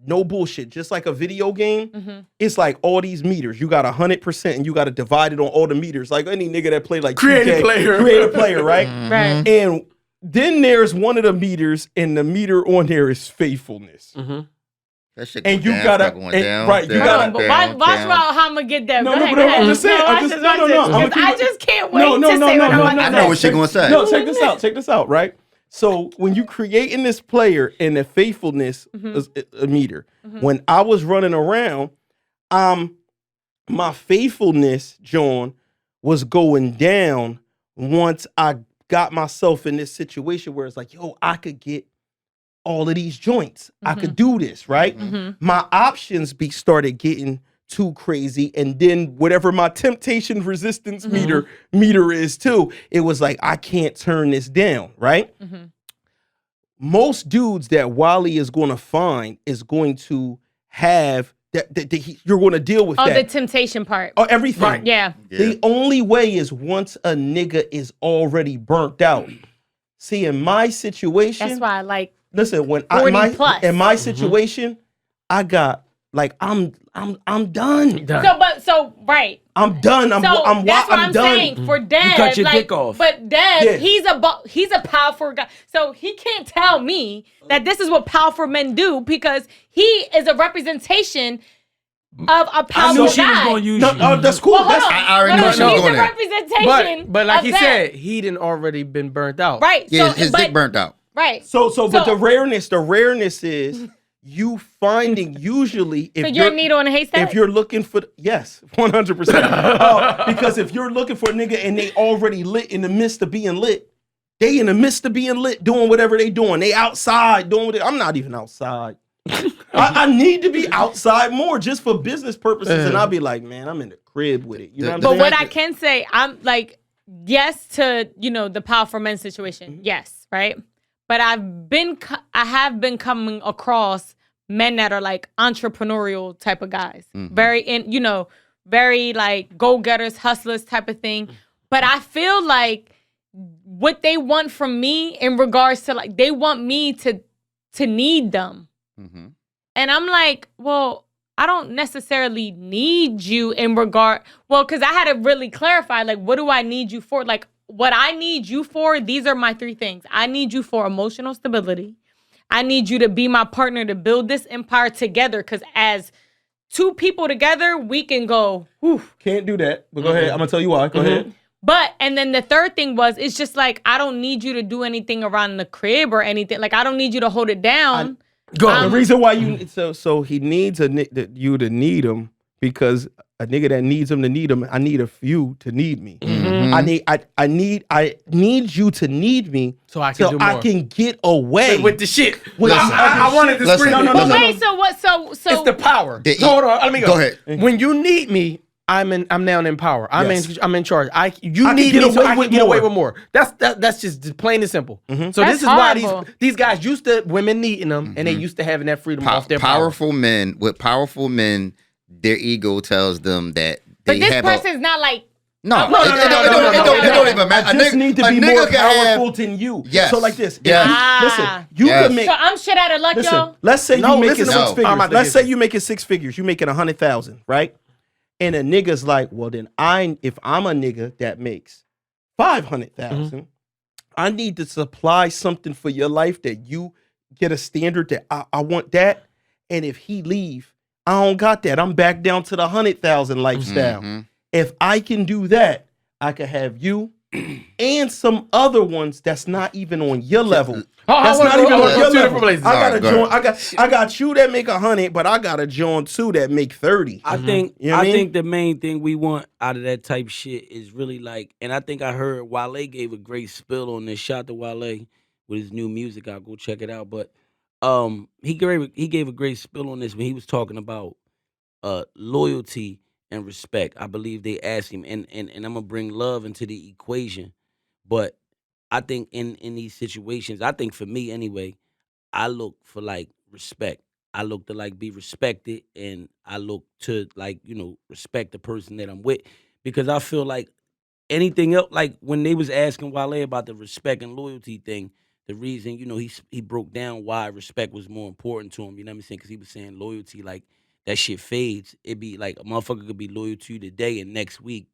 no bullshit, just like a video game, it's like all these meters. You got 100% and you got to divide it on all the meters. Like any nigga that play like Creative 2K, player. Creative player, right? Right. And then there's one of the meters, and the meter on there is faithfulness. That shit And go you down, gotta- start going and- down, right, you down, gotta- But down, watch down. how I'm gonna get that. No, Go no, ahead, but go ahead. I'm just saying, No, I'm watch just- this, no, watch no, this, no, I'm because gonna I keep it- just can't wait to say what I want I to know say. what she gonna say. No, check this out. Check this out, right? So when you creating this player and the faithfulness is a meter, when I was running around, my faithfulness, John, was going down once I got myself in this situation where it's like, yo, I could get all of these joints. I could do this, right? My options started getting too crazy, and then whatever my temptation resistance meter is too, it was like I can't turn this down, right? Most dudes that Wally is going to find is going to have you're going to deal with Oh, that. the temptation part. Oh, everything. Right. Yeah. The only way is once a nigga is already burnt out. See, in my situation, That's why I like. listen, when 40 plus. in my situation, I got like I'm done. Right. I'm done. So that's what I'm done. saying for Dev. cut your like, dick off. But Dev, Yeah. he's a powerful guy, so he can't tell me that this is what powerful men do because he is a representation of a I powerful knew she was guy. gonna use No, you. that's cool. Well, hold That's on. I already knew she was he's going a there. representation. But like of he that. said, he didn't already been burnt out. Right. Yeah, so, his but, dick burnt out. Right. So, but the rareness is you finding usually if So you're a needle in a haystack? if you're looking for yes, 100%. Because if you're looking for a nigga and they already lit in the midst of being lit, they in the midst of being lit doing whatever they doing. They outside doing what I'm not even outside. I need to be outside more just for business purposes, and I'll be like, man, I'm in the crib with it. You know what I'm But saying? what I can say, I'm like, yes to, the powerful men situation. Yes, right? But I have been coming across men that are like entrepreneurial type of guys. Very like go-getters, hustlers type of thing. But I feel like what they want from me in regards to like, they want me to need them. Mm-hmm. And I'm like, well, I don't necessarily need you in regard. Well, because I had to really clarify, like, what do I need you for? Like, what I need you for, these are my 3 things. I need you for emotional stability. I need you to be my partner to build this empire together. Because as 2 people together, we can go, whew. Can't do that. But go ahead. I'm gonna tell you why. Go ahead. But, and then the third thing was, it's just like, I don't need you to do anything around the crib or anything. Like, I don't need you to hold it down. The reason why you so he needs you to need him because a nigga that needs him to need him, I need a few to need me. I need you to need me so I can do more. I can get away with the shit. I wanted to scream. No. Wait, so what? So it's the power. So hold on, let me go. Go ahead. When you need me, I'm now in power. I'm in charge. You I need can me get so away I can with get away more. with more. That's just plain and simple. So That's this is why horrible. these guys used to women needing them, and they used to having that freedom off their power. Powerful men, their ego tells them that they but this have person's not like. No, It don't even matter. I just need to be more powerful than you. Yes. So like this. Yes. Listen, you Yes. can make. So I'm shit out of luck, Listen, y'all. let's say you making listen to 6 what I'm about figures. to Let's get say you making 6 figures. You making 100,000, right? And a nigga's like, well, then if I'm a nigga that makes 500,000, I need to supply something for your life that you get a standard that I want that. And if he leave, I don't got that. I'm back down to the 100,000 lifestyle. If I can do that, I could have you and some other ones that's not even on your level. That's not even on your level. I got you that make 100, but I got a John too that make 30. I think You know what I mean? think the main thing we want out of that type shit is really like, and I think I heard Wale gave a great spill on this. Shout to Wale with his new music. I'll go check it out. But he gave a great spill on this when he was talking about loyalty and respect. I believe they asked him, and I'm gonna bring love into the equation. But I think in these situations, I think for me anyway, I look for like respect. I look to like be respected, and I look to like, respect the person that I'm with, because I feel like anything else, like when they was asking Wale about the respect and loyalty thing, the reason, he broke down why respect was more important to him, you know what I'm saying? Because he was saying loyalty, like, that shit fades. It be like a motherfucker could be loyal to you today, and next week,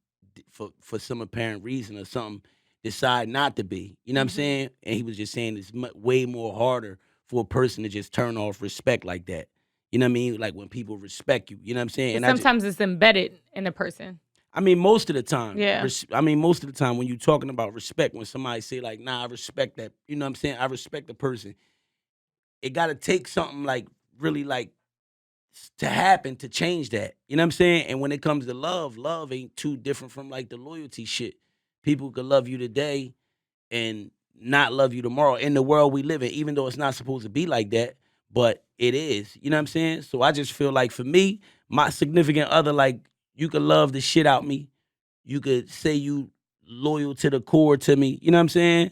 for some apparent reason or something, decide not to be. You know what I'm saying? And he was just saying it's way more harder for a person to just turn off respect like that. You know what I mean? Like when people respect you. You know what I'm saying? And Sometimes it's embedded in a person. I mean, most of the time. Yeah. Most of the time when you're talking about respect, when somebody say like, nah, I respect that. You know what I'm saying? I respect the person. It got to take something like really like to happen to change that. You know what I'm saying? And when it comes to love ain't too different from like the loyalty shit. People could love you today and not love you tomorrow in the world we live in, even though it's not supposed to be like that, but it is. You know what I'm saying? So I just feel like for me, my significant other, like, you could love the shit out me. You could say you loyal to the core to me. You know what I'm saying?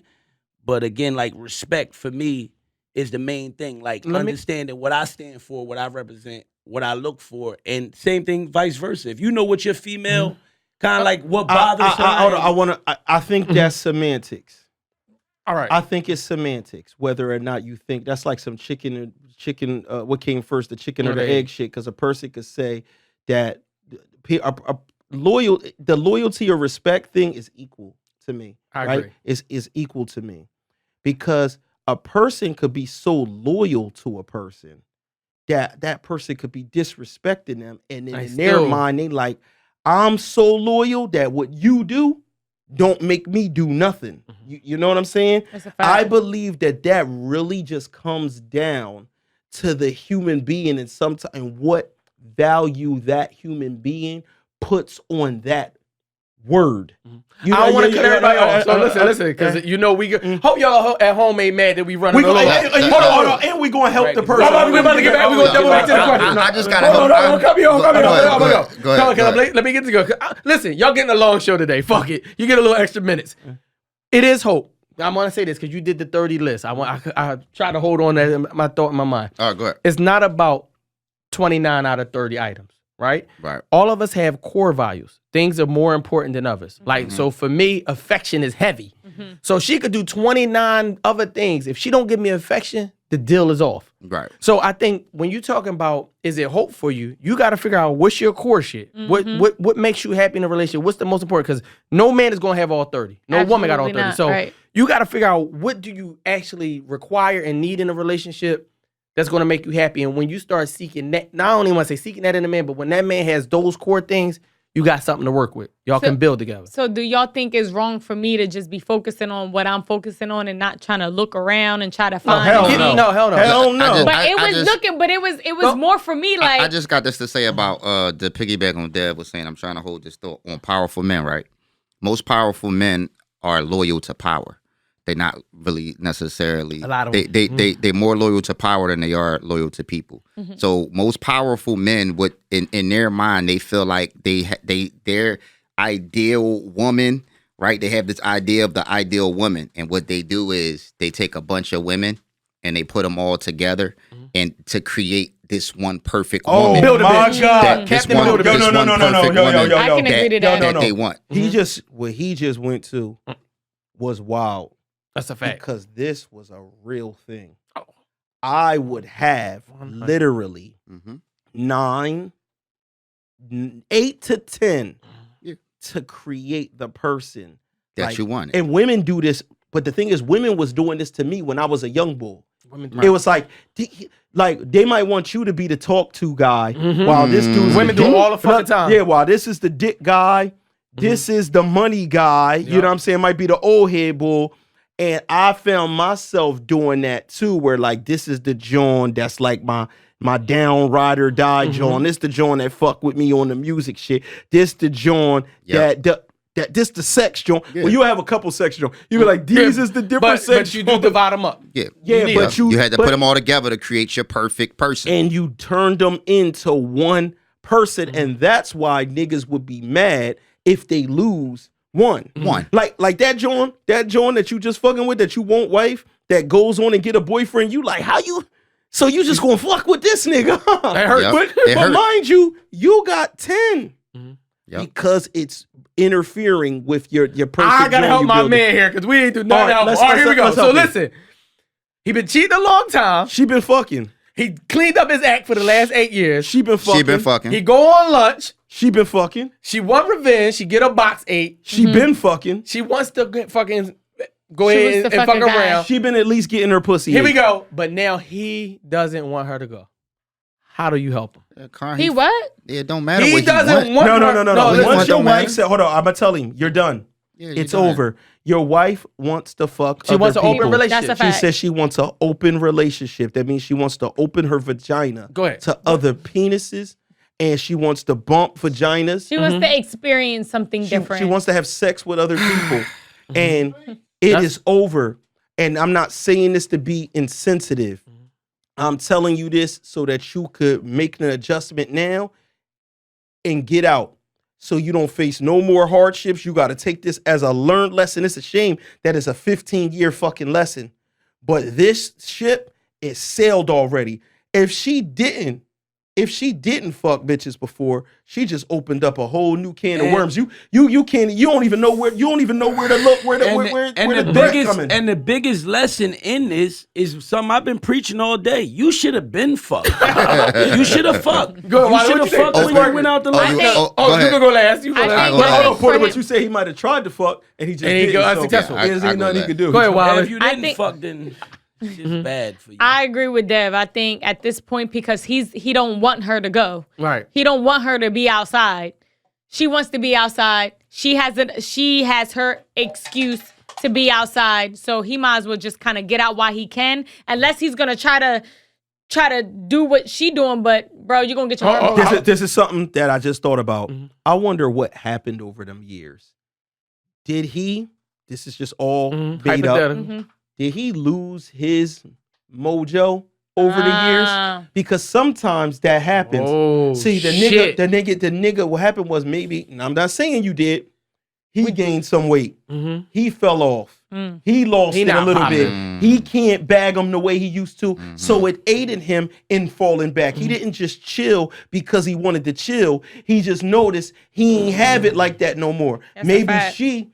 But again, like, respect for me is the main thing. Like, understanding what I stand for, what I represent, what I look for, and same thing, vice versa. If you know what your female, kind of like what bothers her. I think that's semantics. All right. I think it's semantics, whether or not you think that's like some chicken. What came first, the chicken or the egg shit? Because a person could say that the loyalty or respect thing is equal to me. I agree. Is equal to me, because a person could be so loyal to a person that person could be disrespecting them, and then in their mind they like, I'm so loyal that what you do don't make me do nothing. You know what I'm saying? That's a fact. I believe that really just comes down to the human being and what value that human being puts on that word. I don't want to cut everybody off. So listen, because you know hope y'all at home ain't mad that we running hold on. on, and we gonna help the person. We're about to get back. We're gonna double back to the question. I just gotta hold on. Come here. Go ahead. Let me get to go. Listen, y'all getting a long show today. Fuck it. You get a little extra minutes. It is hope. I want to say this because you did the 30 list. I try to hold on to my thought in my mind. All right, go ahead. It's not about 29 out of 30 items, right? Right. All of us have core values. Things are more important than others. Like, so for me, affection is heavy. So she could do 29 other things. If she don't give me affection, the deal is off. Right. So I think when you're talking about is it hope for you, you got to figure out what's your core shit. What makes you happy in a relationship? What's the most important? Because no man is going to have all 30. No woman got all 30. So you got to figure out what do you actually require and need in a relationship that's going to make you happy. And when you start seeking that, not only want to say seeking that in a man, but when that man has those core things, you got something to work with. Y'all can build together. So do y'all think it's wrong for me to just be focusing on what I'm focusing on and not trying to look around and try to find? Hell no. Hell no. But it was more for me like. I just got this to say about the piggyback on Dev was saying. I'm trying to hold this thought on powerful men, right? Most powerful men are loyal to power. They're not really necessarily. A lot of they're more loyal to power than they are loyal to people. So most powerful men would, in their mind, they feel like their ideal woman, right? They have this idea of the ideal woman, and what they do is they take a bunch of women and they put them all together and to create this one perfect woman. Build a bitch. Captain Build a bitch. No. I can agree to that. That they want. What he just went to was wild. That's a fact. Because this was a real thing. I would have literally 8 to 10 to create the person that you wanted. And women do this, but the thing is, women was doing this to me when I was a young bull. It was like they might want you to be the talk to guy while this dude's women do all the fucking time. Yeah, while this is the dick guy, this is the money guy. You know what I'm saying? Might be the old head bull. And I found myself doing that too, where like this is the John that's like my down ride or die John. This the John that fuck with me on the music shit. This the John that this the sex John. Yeah. Well, you have a couple sex John. You be like, these is the different sex. But you do divide them up. Yeah, but you had to put them all together to create your perfect person. And you turned them into one person, and that's why niggas would be mad if they lose. One. Like that John that you just fucking with, that you won't wife, that goes on and get a boyfriend, you like, how you, so you just gonna fuck with this nigga? It hurt. But mind you got 10. Because it's interfering with your perfect. I gotta help my man here, because we ain't do nothing else. All right, here we go. So listen, he been cheating a long time. She been fucking. He cleaned up his act for the last 8 years. She been fucking. He go on lunch. She been fucking. She want revenge. She get a box 8. She been fucking. She wants to fucking go ahead and fuck around. She been at least getting her pussy. Here we go. But now he doesn't want her to go. How do you help him? He what? It don't matter. He what doesn't want her. No. Once your wife said, hold on, I'm gonna tell him, you're done. Yeah, it's over. Your wife wants to fuck. She wants an open relationship. That's a fact. She says she wants an open relationship. That means she wants to open her vagina to other penises, and she wants to bump vaginas. She wants to experience something different. She wants to have sex with other people, and it is over. And I'm not saying this to be insensitive. I'm telling you this so that you could make an adjustment now and get out. So you don't face no more hardships. You got to take this as a learned lesson. It's a shame that it's a 15-year fucking lesson. But this ship is sailed already. If she didn't fuck bitches before, she just opened up a whole new can of worms. You don't even know where to look, where the biggest coming. And the biggest lesson in this is something I've been preaching all day. You should have been fucked. You should have fucked. Go ahead, you should have fucked when you went out the last. You can go last. You go last. Hold on, Porter, but you say he might have tried to fuck and he just didn't. Unsuccessful. There's ain't nothing he could do. Go ahead, Wilder. If you didn't fuck, then it's bad for you. I agree with Dev. I think at this point, because he don't want her to go. Right. He don't want her to be outside. She wants to be outside. She has her excuse to be outside. So he might as well just kind of get out while he can. Unless he's gonna try to try to do what she doing, but bro, you're gonna get your heart broken. This is something that I just thought about. I wonder what happened over them years. Did he? This is just all made up. Did he lose his mojo over the years? Because sometimes that happens. Oh, See, the nigga. What happened was maybe. And I'm not saying you did. He gained some weight. He fell off. He lost it a little bit. He can't bag him the way he used to. So it aided him in falling back. He didn't just chill because he wanted to chill. He just noticed he ain't have it like that no more. Maybe she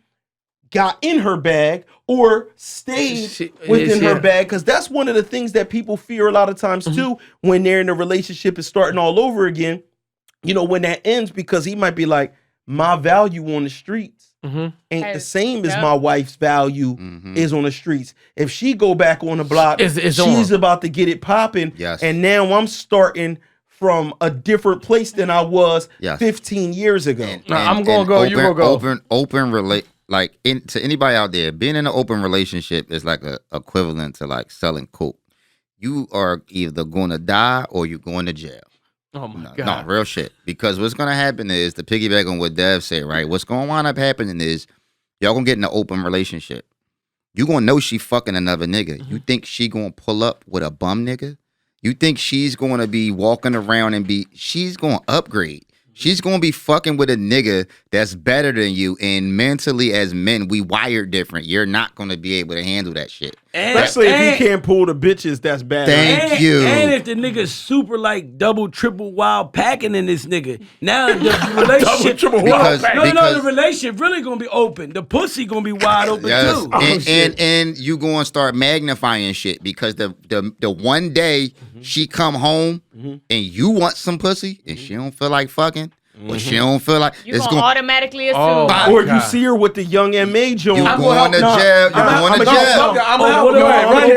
got in her bag or stayed within her bag, because that's one of the things that people fear a lot of times too when they're in a relationship is starting all over again. You know, when that ends, because he might be like, my value on the streets ain't the same as my wife's value is on the streets. If she go back on the block, she's about to get it popping. And now I'm starting from a different place than I was 15 years ago. I'm going to go. You going to go. Like, to anybody out there, being in an open relationship is like a equivalent to like selling coke. You are either going to die or you're going to jail. Oh my God. No, real shit. Because what's going to happen is, to piggyback on what Dev said, right? What's going to wind up happening is y'all going to get in an open relationship. You going to know she fucking another nigga. You think she going to pull up with a bum nigga? You think she's going to be walking around and she's going to upgrade. She's going to be fucking with a nigga that's better than you. And mentally, as men, we wired different. You're not going to be able to handle that shit. Especially if he can't pull the bitches, that's bad. Thank you. And if the nigga's super like double, triple wild packing in this nigga, now the relationship, the relationship really going to be open. The pussy going to be wide open too. And you going to start magnifying shit, because the one day she come home and you want some pussy and she don't feel like fucking, or she don't feel like, you're going to automatically assume. Or you see her with the young M.A. joint. You going to jail. You're going to jail. I'm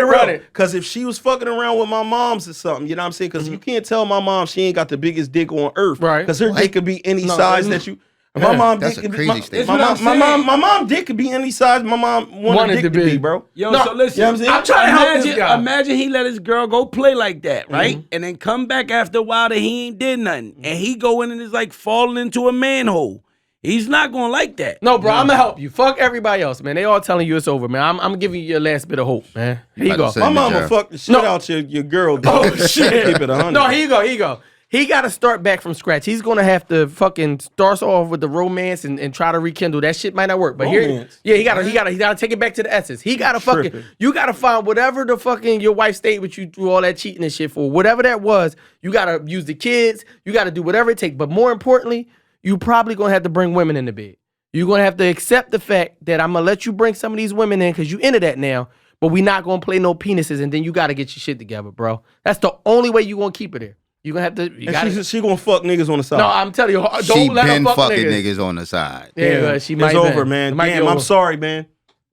run it. Because if she was fucking around with my mom's or something, you know what I'm saying? Because you can't tell my mom she ain't got the biggest dick on earth. Right. Because her dick could be any size that you... My mom dick could be... My mom dick could be any size my mom wanted dick to be, bro. Yo, so listen. You know what I'm saying? I'm trying to help this guy. Imagine he let his girl go play like that, right? And then come back after a while that he ain't did nothing. And he go in and is like falling into a manhole. He's not going to like that. No, bro, I'm going to help you. Fuck everybody else, man. They all telling you it's over, man. I'm giving you your last bit of hope, man. Here you go. My mama fucked the shit out your girl. Oh, shit. Keep it 100. No, here you go. He got to start back from scratch. He's going to have to fucking start off with the romance and try to rekindle. That shit might not work. But romance. He got to take it back to the essence. He got to fucking, you got to find whatever the fucking your wife stayed with you through all that cheating and shit for. Whatever that was, you got to use the kids. You got to do whatever it takes. But more importantly, you probably going to have to bring women in the bed. You're going to have to accept the fact that I'm going to let you bring some of these women in because you into that now. But we not going to play no penises, and then you got to get your shit together, bro. That's the only way you going to keep it there. You're going to have to... She going to fuck niggas on the side. No, I'm telling you, don't she let her fuck fucking niggas. niggas on the side. Yeah, she might It's over, man. Damn, I'm sorry, man.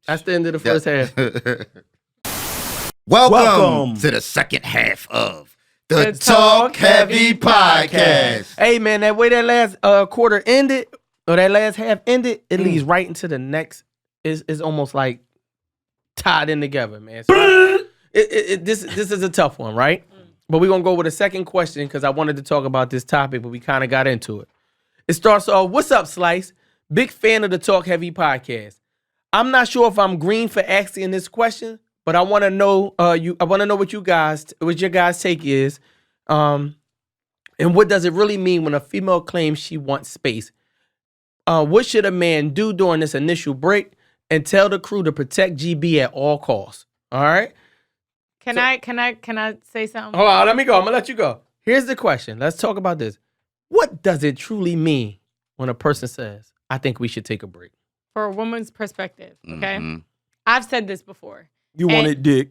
That's the end of the first half. Welcome to the second half of the Talkheavy podcast. Hey, man, that way that last quarter ended, or that last half ended, it leads right into the next. It's almost like tied in together, man. So this is a tough one, right? But we're going to go with a second question because I wanted to talk about this topic, but we kind of got into it. It starts off, what's up, Slice? Big fan of the Talkheavy podcast. I'm not sure if I'm green for asking this question, but I want to know what your guys' take is. And what does it really mean when a female claims she wants space? What should a man do during this initial break? And tell the crew to protect GB at all costs. All right? Can I say something? Hold on, let me go. I'm gonna let you go. Here's the question. Let's talk about this. What does it truly mean when a person says, I think we should take a break? For a woman's perspective, okay? I've said this before. You wanted dick.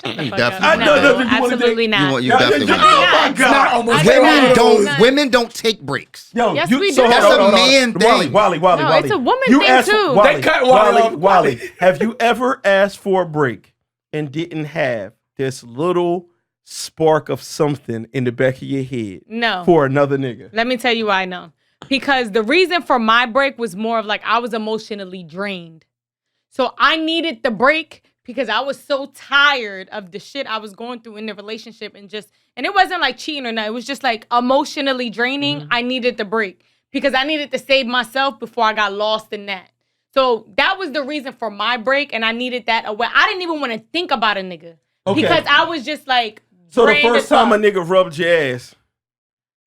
You definitely no, absolutely not. You definitely want Oh my God. Women don't take breaks. Yo, Yes, we do. That's a man thing. Wally. No, it's a woman thing too. Wally, They cut Wally off. Wally, have you ever asked for a break and didn't have this little spark of something in the back of your head? No. For another nigga? Let me tell you why I know. Because the reason for my break was more of like I was emotionally drained. So I needed the break because I was so tired of the shit I was going through in the relationship and it wasn't like cheating or nothing. It was just like emotionally draining. I needed the break because I needed to save myself before I got lost in that. So that was the reason for my break, and I needed that away. I didn't even want to think about a nigga because I was just like. So the first time a nigga rubbed your ass,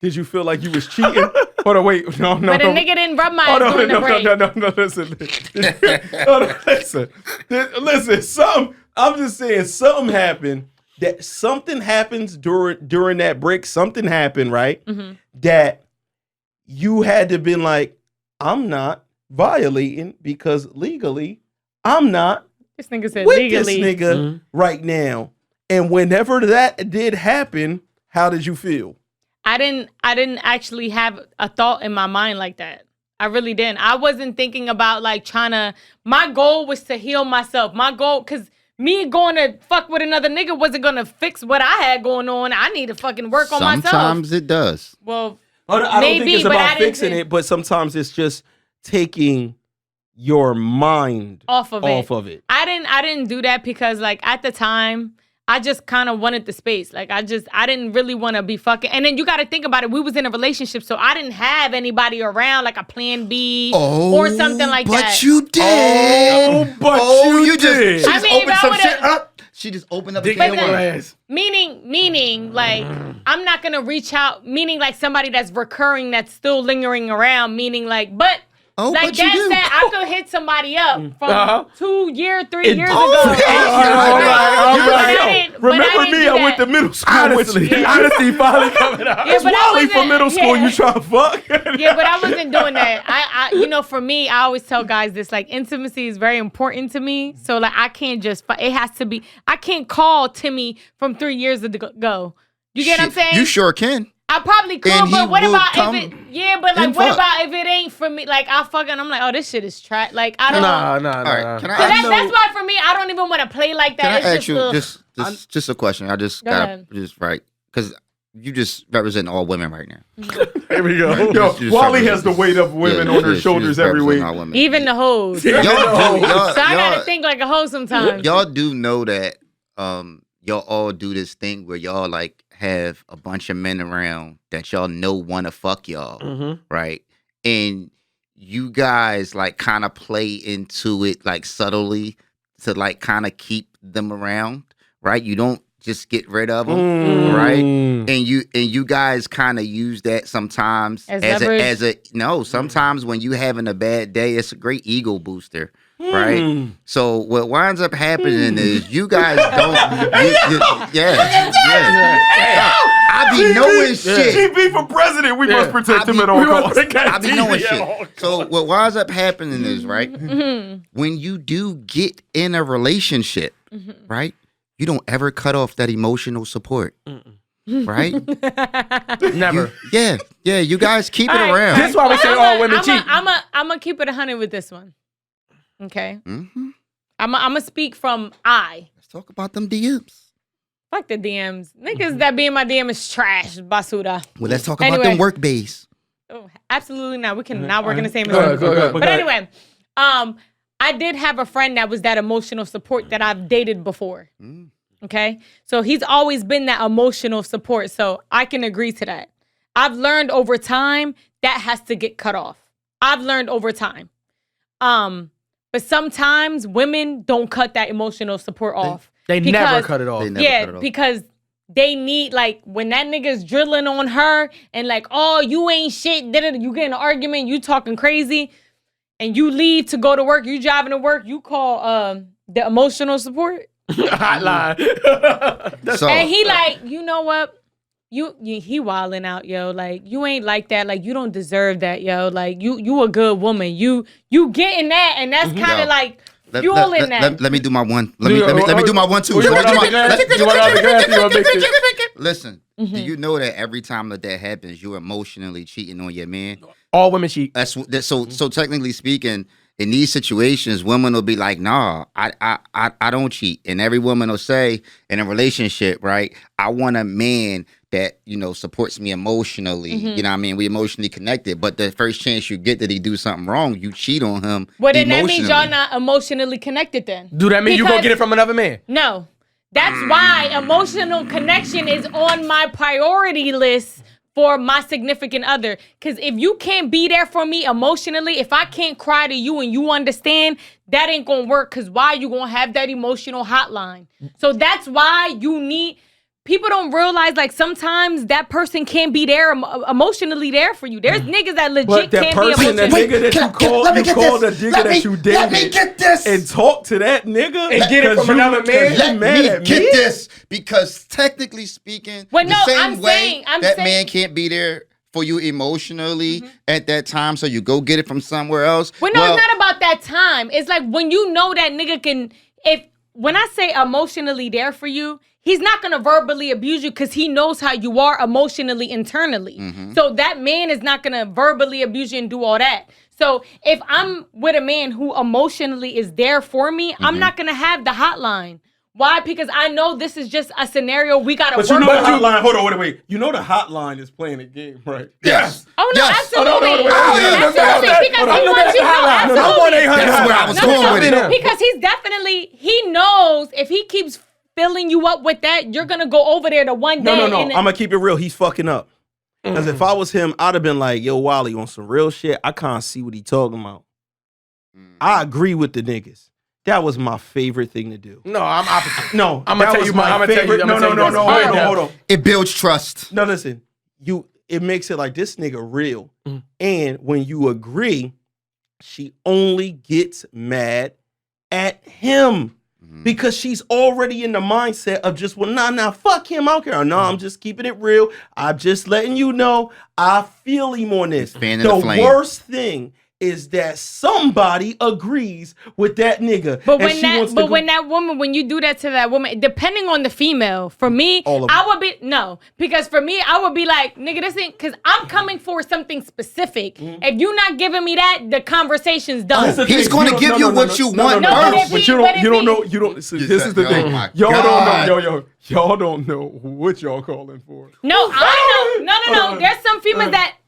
did you feel like you was cheating? Hold on, wait, no. But a nigga didn't rub my ass during the break. No, listen. I'm just saying, something happened. That something happens during that break. Something happened, right? Mm-hmm. That you had to been like, I'm not violating because legally, I'm not. This nigga said with legally. This nigga right now. And whenever that did happen, how did you feel? I didn't actually have a thought in my mind like that. I really didn't. I wasn't thinking about like my goal was to heal myself. My goal, because me going to fuck with another nigga wasn't going to fix what I had going on. I need to fucking work on myself. Sometimes it does. Well, I don't maybe, think it's but about fixing it, but sometimes it's just taking your mind off of it. I didn't do that because like at the time, I just kind of wanted the space. Like I didn't really want to be fucking. And then you got to think about it. We was in a relationship, so I didn't have anybody around like a plan B or something like that. But you did. You I just. She just mean, opened some shit up. She just opened up a can of worms. Meaning, like, I'm not going to reach out, meaning, like, somebody that's recurring, that's still lingering around, meaning, like, but like that said, I could hit somebody up from 3 years ago. Remember me? I went to middle school. Honesty finally coming out. Yeah, it's Wally from middle school. You trying to fuck? Yeah, but I wasn't doing that. I for me, I always tell guys this, like, intimacy is very important to me. So, like, I can't just, it has to be, I can't call Timmy from 3 years ago. You get what I'm saying? You sure can. I probably could, And but what about come if it? Yeah, but like, what about if it ain't for me? Like, I'm like, oh, this shit is trash. Like, I don't know. Nah. Right, So that's why for me, I don't even want to play like that. Can I it's ask you just a question? I just got just right because you just represent all women right now. Here we go. Right, Yo, Wally has the weight of women on her shoulders every week. Even the hoes. So I gotta think like a hoe sometimes. Y'all do know that y'all all do this thing where y'all like have a bunch of men around that y'all know want to fuck y'all, right? And you guys like kind of play into it like subtly to like kind of keep them around, right? You don't just get rid of them, right? And you guys kind of use that sometimes sometimes when you having a bad day, it's a great ego booster. Right, so what winds up happening is you guys don't. I be knowing shit. GB for president, we must protect him at all costs. I be knowing shit. So what winds up happening is right when you do get in a relationship, right, you don't ever cut off that emotional support. Right? Never. You guys keep it around. That's why we say all women cheat. I'm gonna keep it 100 with this one. Okay. I'm gonna speak from Let's talk about them DMs. Fuck the DMs. Niggas that be in my DM is trash, basura. Well, let's talk about them work base. Oh, absolutely not. We can not work in the same environment. But anyway, I did have a friend that was that emotional support that I've dated before. Okay? So he's always been that emotional support. So I can agree to that. I've learned over time that has to get cut off. I've learned over time. But sometimes women don't cut that emotional support off. They never cut it off. Because they need, like, when that nigga's drilling on her and like, oh, you ain't shit, you get in an argument, you talking crazy, and you leave to go to work, you driving to work, you call the emotional support. Hotline. And he like, you know what? He wilding out, yo. Like, you ain't like that. Like, you don't deserve that, yo. Like, you a good woman. You getting that, and that's kind of like fueling that. Let me do my one. Let me do my one too. Listen, do you know that every time that happens, you're emotionally cheating on your man? All women cheat. So technically speaking, in these situations, women will be like, nah, I don't cheat. And every woman will say in a relationship, right, I want a man that, supports me emotionally. You know what I mean? We emotionally connected. But the first chance you get that he do something wrong, you cheat on him. Well, then that emotionally. means y'all not emotionally connected then. Do that mean you gonna get it from another man? No. That's why emotional connection is on my priority list for my significant other. Because if you can't be there for me emotionally, if I can't cry to you and you understand, that ain't gonna work. Because why you gonna have that emotional hotline? So that's why you need... People don't realize, like, sometimes that person can't be there emotionally there for you. There's niggas that legit can't be emotionally. That nigga that you call the nigga that you dated. Let me get this. And talk to that nigga. And get it from another man. Let me get this. Because technically speaking, Well, no, the same I'm way saying- that man can't be there for you emotionally at that time, so you go get it from somewhere else. Well, no, it's not about that time. It's like when you know that nigga can... When I say emotionally there for you, he's not going to verbally abuse you because he knows how you are emotionally internally. So that man is not going to verbally abuse you and do all that. So if I'm with a man who emotionally is there for me, I'm not going to have the hotline. Why? Because I know this is just a scenario we got to work But you know the on. hotline. Hold on, wait. You know the hotline is playing a game, right? Yes. Oh, no, Yes. absolutely. That's Absolutely. Because he wants you to know. Absolutely. That's where I was going with it. Because he knows if he keeps filling you up with that, you're going to go over there to one day. No. I'm going to keep it real. He's fucking up. Because if I was him, I'd have been like, yo, Wally, on some real shit, I can't see what he talking about. I agree with the niggas. That was my favorite thing to do. No, I'm opposite. No, I'm gonna tell you my favorite. No, hold on. It builds trust. No, listen. It makes it like this nigga real. And when you agree, she only gets mad at him. Because she's already in the mindset of just, well, nah, fuck him, I don't care. No, I'm just keeping it real. I'm just letting you know I feel him on this. The worst thing is that somebody agrees with that nigga. But when you do that to that woman, depending on the female, for me, because for me, I would be like, nigga, this ain't, because I'm coming for something specific. If you're not giving me that, the conversation's done. He's going to give you what you want first. But you don't know. This is the thing. Y'all don't know. Y'all don't know what y'all calling for. No, I know. No. There's some females that...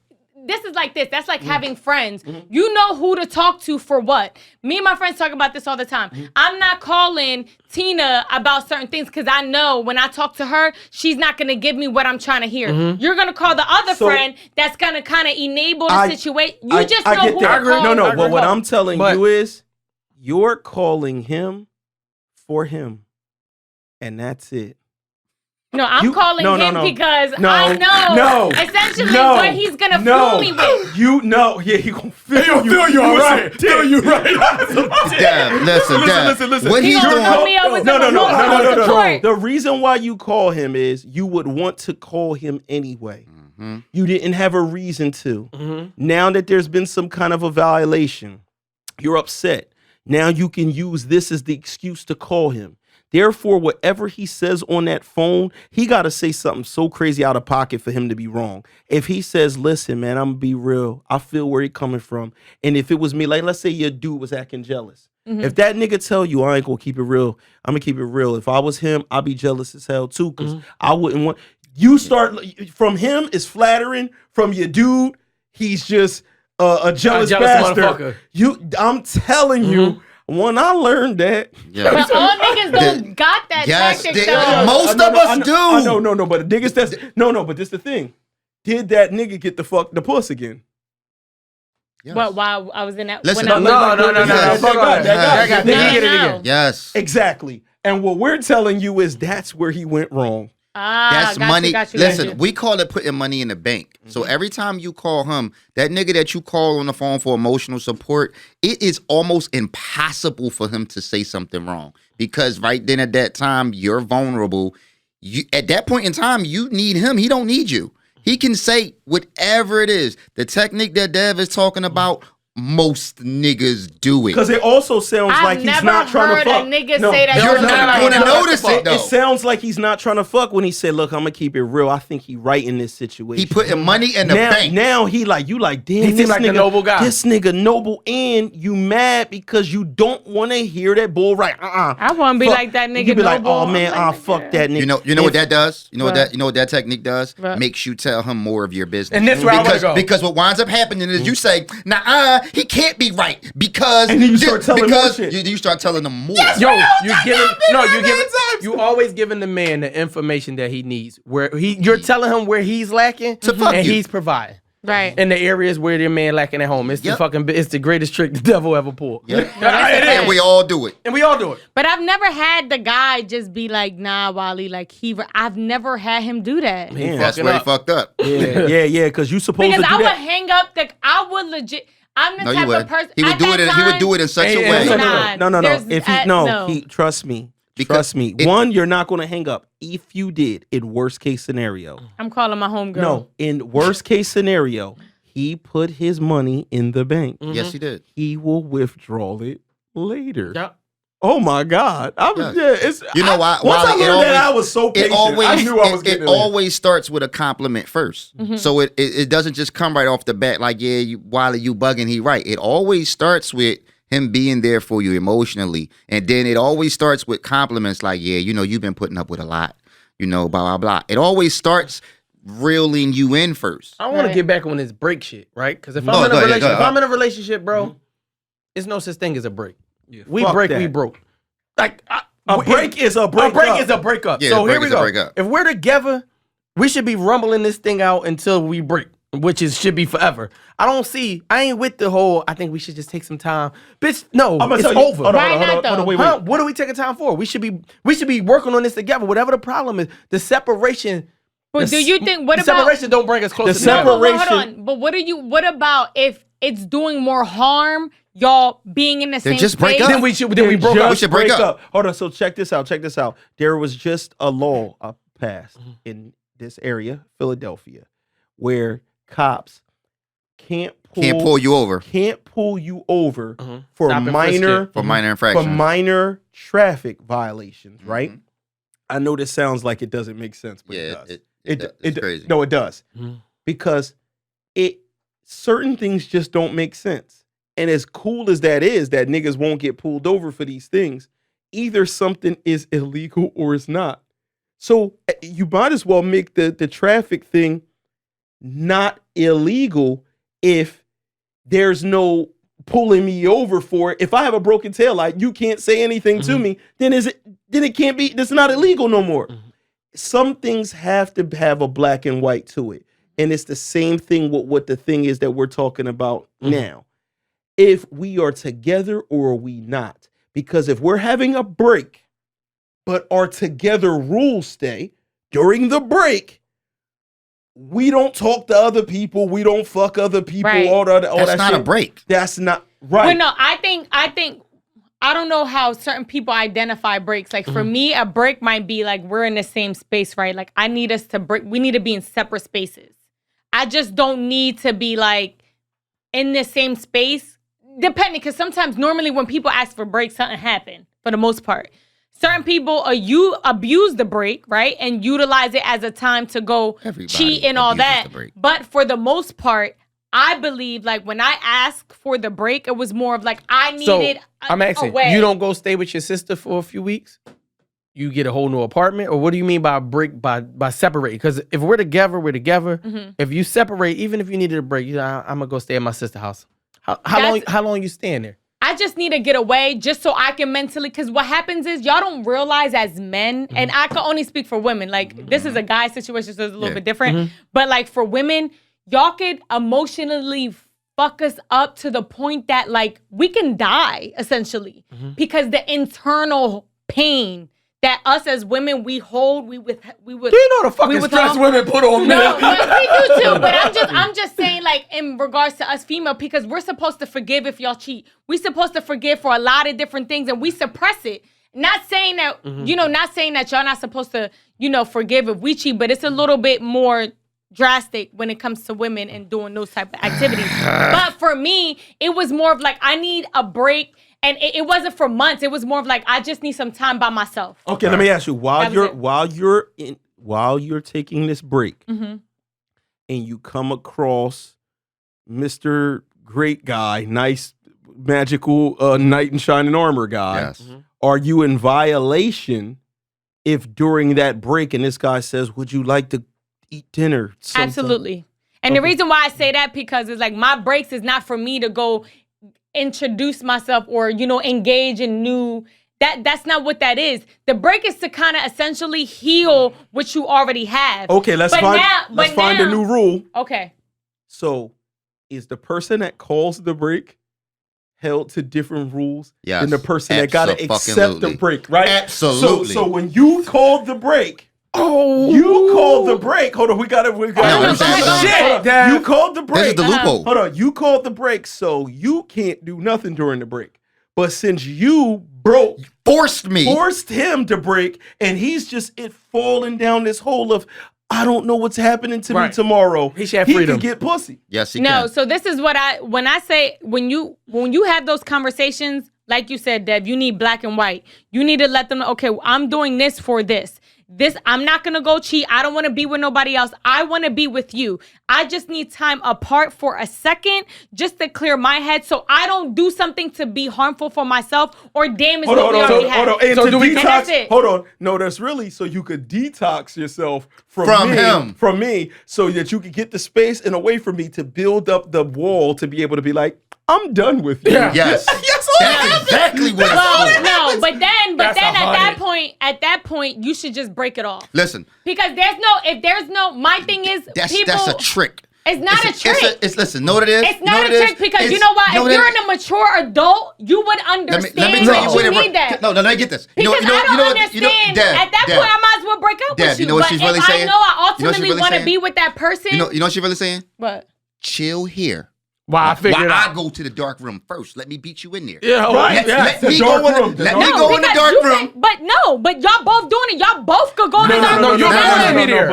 This is like this. That's like having friends. You know who to talk to for what. Me and my friends talk about this all the time. I'm not calling Tina about certain things because I know when I talk to her, she's not going to give me what I'm trying to hear. You're going to call the other friend that's going to kind of enable the situation. You just know who to call. No. But what I'm telling you is you're calling him for him. And that's it. No, I'm calling him because I know essentially what he's going to fool me with. You know. Yeah, he going to feel you. Feel you all right. Feel you right. Listen. What he's doing. No. The reason why you call him is you would want to call him anyway. You didn't have a reason to. Now that there's been some kind of a violation, you're upset. Now you can use this as the excuse to call him. Therefore, whatever he says on that phone, he got to say something so crazy out of pocket for him to be wrong. If he says, listen, man, I'm going to be real. I feel where he coming from. And if it was me, like, let's say your dude was acting jealous. If that nigga tell you, I ain't going to keep it real, I'm going to keep it real. If I was him, I'd be jealous as hell too because I wouldn't want... You start... From him, it's flattering. From your dude, he's just a jealous bastard. I'm telling you... When I learned that, but all niggas don't got that tactic. Most of us do. No, but the niggas but this the thing. Did that nigga get the puss again? Yes. But while I was in that, listen, no. Yes, exactly. And what we're telling you is that's where he went wrong. That's money. Listen, we call it putting money in the bank. So every time you call him, that nigga that you call on the phone for emotional support, it is almost impossible for him to say something wrong because right then at that time you're vulnerable. At that point in time, you need him. He don't need you. He can say whatever it is. The technique that Dev is talking about, most niggas do it. Because it also sounds like he's not trying to fuck. I've never heard a nigga say that. You're not going to notice it, though. It sounds like he's not trying to fuck when he said, look, I'm going to keep it real. I think he right in this situation. He putting money in the bank. Now he like, you like, damn, He this seems like nigga, a noble guy. This nigga noble, and you mad because you don't want to hear that bull right. I want to be like that nigga. You be like, noble. oh man, I'm like, fuck that nigga. You know what that does? You know What? what that technique does? What? Makes you tell him more of your business. And this where I wanna go. Because what winds up happening is you say, nah, he can't be right because And then you start telling more shit. you start telling them more. Yo, you always giving the man the information that he needs. You're telling him where he's lacking, fuck and you. he's providing. Right. In the areas where your man lacking at home. It's Yep. it's the greatest trick the devil ever pulled. Yep. It And is. we all do it. And we all do it. But I've never had the guy just be like, nah, Wally, like I've never had him do that. Man, That's fucking where up. he fucked up. yeah, because you supposed Because to do I would that. hang up I would legit. I'm the No, you type would. of person. He would at do that it. He would time- do it in such a Hey, way. hey, Nah, No. there's- If he no. trust me. Because Trust me. it- One, you're not going to hang up. If you did, in worst case scenario. I'm calling my homegirl. No, in worst case scenario, he put his money in the bank. Yes, he did. He will withdraw it later. Yep. Oh my God! It's You know why? Once I Wally, learned that, I was so patient. I knew I was getting it always starts with a compliment 1st. So it doesn't just come right off the bat like, yeah, Wally, you bugging, he right. It always starts with him being there for you emotionally. And then it always starts with compliments like, yeah, you've been putting up with a lot, blah, blah, blah. It always starts reeling you in first. I want to Right. get back on this break shit, right? Because if Go I'm in a ahead, go relationship, ahead. if I'm in a relationship, bro, it's no such thing as a break. We fuck break, that. we broke. Like A break is a break. A break is a breakup. Yeah, So a break here we is a go. breakup. If we're together, we should be rumbling this thing out until we break, which should be forever. I ain't with the whole, I think we should just take some time. Bitch, no, I'm gonna it's tell you. over. Hold on, Why hold on, not, hold on, though? wait. Huh? What are we taking time for? We should be working on this together. Whatever the problem is, the separation. But do you think, what the about... separation don't bring us closer The together. No, but hold separation- on. But what about if it's doing more harm, y'all being in the same just break space? up. Then we broke up. We should break up. Hold on. So check this out. There was just a law passed in this area, Philadelphia, where cops can't pull you over for Stop and minor for minor for infractions. minor traffic vilations, right? Mhm. I know this sounds like it doesn't make sense, but Yeah, it does. it's crazy. No, it does. Mhm. Because certain things just don't make sense. And as cool as that is, that niggas won't get pulled over for these things, either something is illegal or it's not. So you might as well make the traffic thing not illegal if there's no pulling me over for it. If I have a broken taillight, you can't say anything to me, then it can't be, it's not illegal no more. Some things have to have a black and white to it. And it's the same thing with what the thing is that we're talking about now. If we are together or are we not? Because if we're having a break, but our together rules stay during the break, we don't talk to other people, we don't fuck other people, Right. all That's that not shit. a break. That's not right. But no, I think I don't know how certain people identify breaks. Like for me, a break might be like we're in the same space, right? Like I need us to break. We need to be in separate spaces. I just don't need to be like in the same space. Depending, because sometimes normally when people ask for breaks, something happen for the most part. Certain people you abuse the break, right? And utilize it as a time to go Everybody cheat and all abuses that. the break. But for the most part, I believe like when I asked for the break, it was more of like I needed I'm asking, away. you don't go stay with your sister for a few weeks? You get a whole new apartment? Or what do you mean by break, by separating? Because if we're together, we're together. If you separate, even if you needed a break, I'm going to go stay at my sister's house. How long you staying there? I just need to get away just so I can mentally, because what happens is y'all don't realize as men, and I can only speak for women, like this is a guy situation, so it's a little bit different, but like for women, y'all could emotionally fuck us up to the point that like we can die essentially because the internal pain that us as women we hold, we would. You know the fucking stress women put on men. No, but we do too. But I'm just saying, like, in regards to us female, because we're supposed to forgive if y'all cheat. We're supposed to forgive for a lot of different things, and we suppress it. Not saying that, not saying that y'all not supposed to, forgive if we cheat, but it's a little bit more drastic when it comes to women and doing those type of activities. But for me, it was more of like, I need a break. And it wasn't for months. It was more of like, I just need some time by myself. Okay, let me ask you, while you're taking this break, and you come across Mr. Great Guy, nice magical knight in shining armor guy, Yes. Are you in violation if during that break and this guy says, would you like to eat dinner sometime? Absolutely. And the reason why I say that, because it's like my breaks is not for me to go introduce myself or, engage in new. That's not what that is. The break is to kind of essentially heal what you already have. Okay, let's find a new rule. Okay. So, is the person that calls the break held to different rules Yes, than the person that got to accept the abso-fucking-lutely. break, right? Absolutely. So when you called the break, hold on, we got No, I'm saying- Shit, Dad. You called the break. This is the loophole. Hold on, you called the break, so you can't do nothing during the break. But since you Forced him to break, and he's just falling down this hole of, I don't know what's happening to me Right. tomorrow. He should have freedom. Can get pussy. Yes, he No, can. so this is what when I say, when you have those conversations, like you said, Dev, you need black and white. You need to let them know, okay, I'm doing this for this. I'm not gonna go cheat. I don't want to be with nobody else. I want to be with you. I just need time apart for a second just to clear my head so I don't do something to be harmful for myself or damage what we already have. Hold on. And So to do we- detox, that's it. hold on. No, that's really so you could detox yourself from me, so that you could get the space and away from me to build up the wall to be able to be like, I'm done with you. Yeah. Yes. That's exactly what it's Well, for. no, but then That's at that point, you should just break it off. Listen, Because my thing is, that's people. a trick. It's not a trick. Listen, know what it is? It's not a trick because you know what? If you're a mature adult, you would understand let me tell you that what you it need that. No, let me get this. Because I don't understand. At that point, I might as well break up Dad, with you. you know what But she's if really I saying? know I You know what she's ultimately really want to saying? be with that person, You know what she's really saying? but Chill here. Wow, I figured Why it out. I go to the dark room first. Let me beat you in there. Yeah, Right. Let The me dark go in room. the, let No, me go in the because dark you room. but y'all both doing it. Y'all both could go to the dark room. you're together. fine with me there.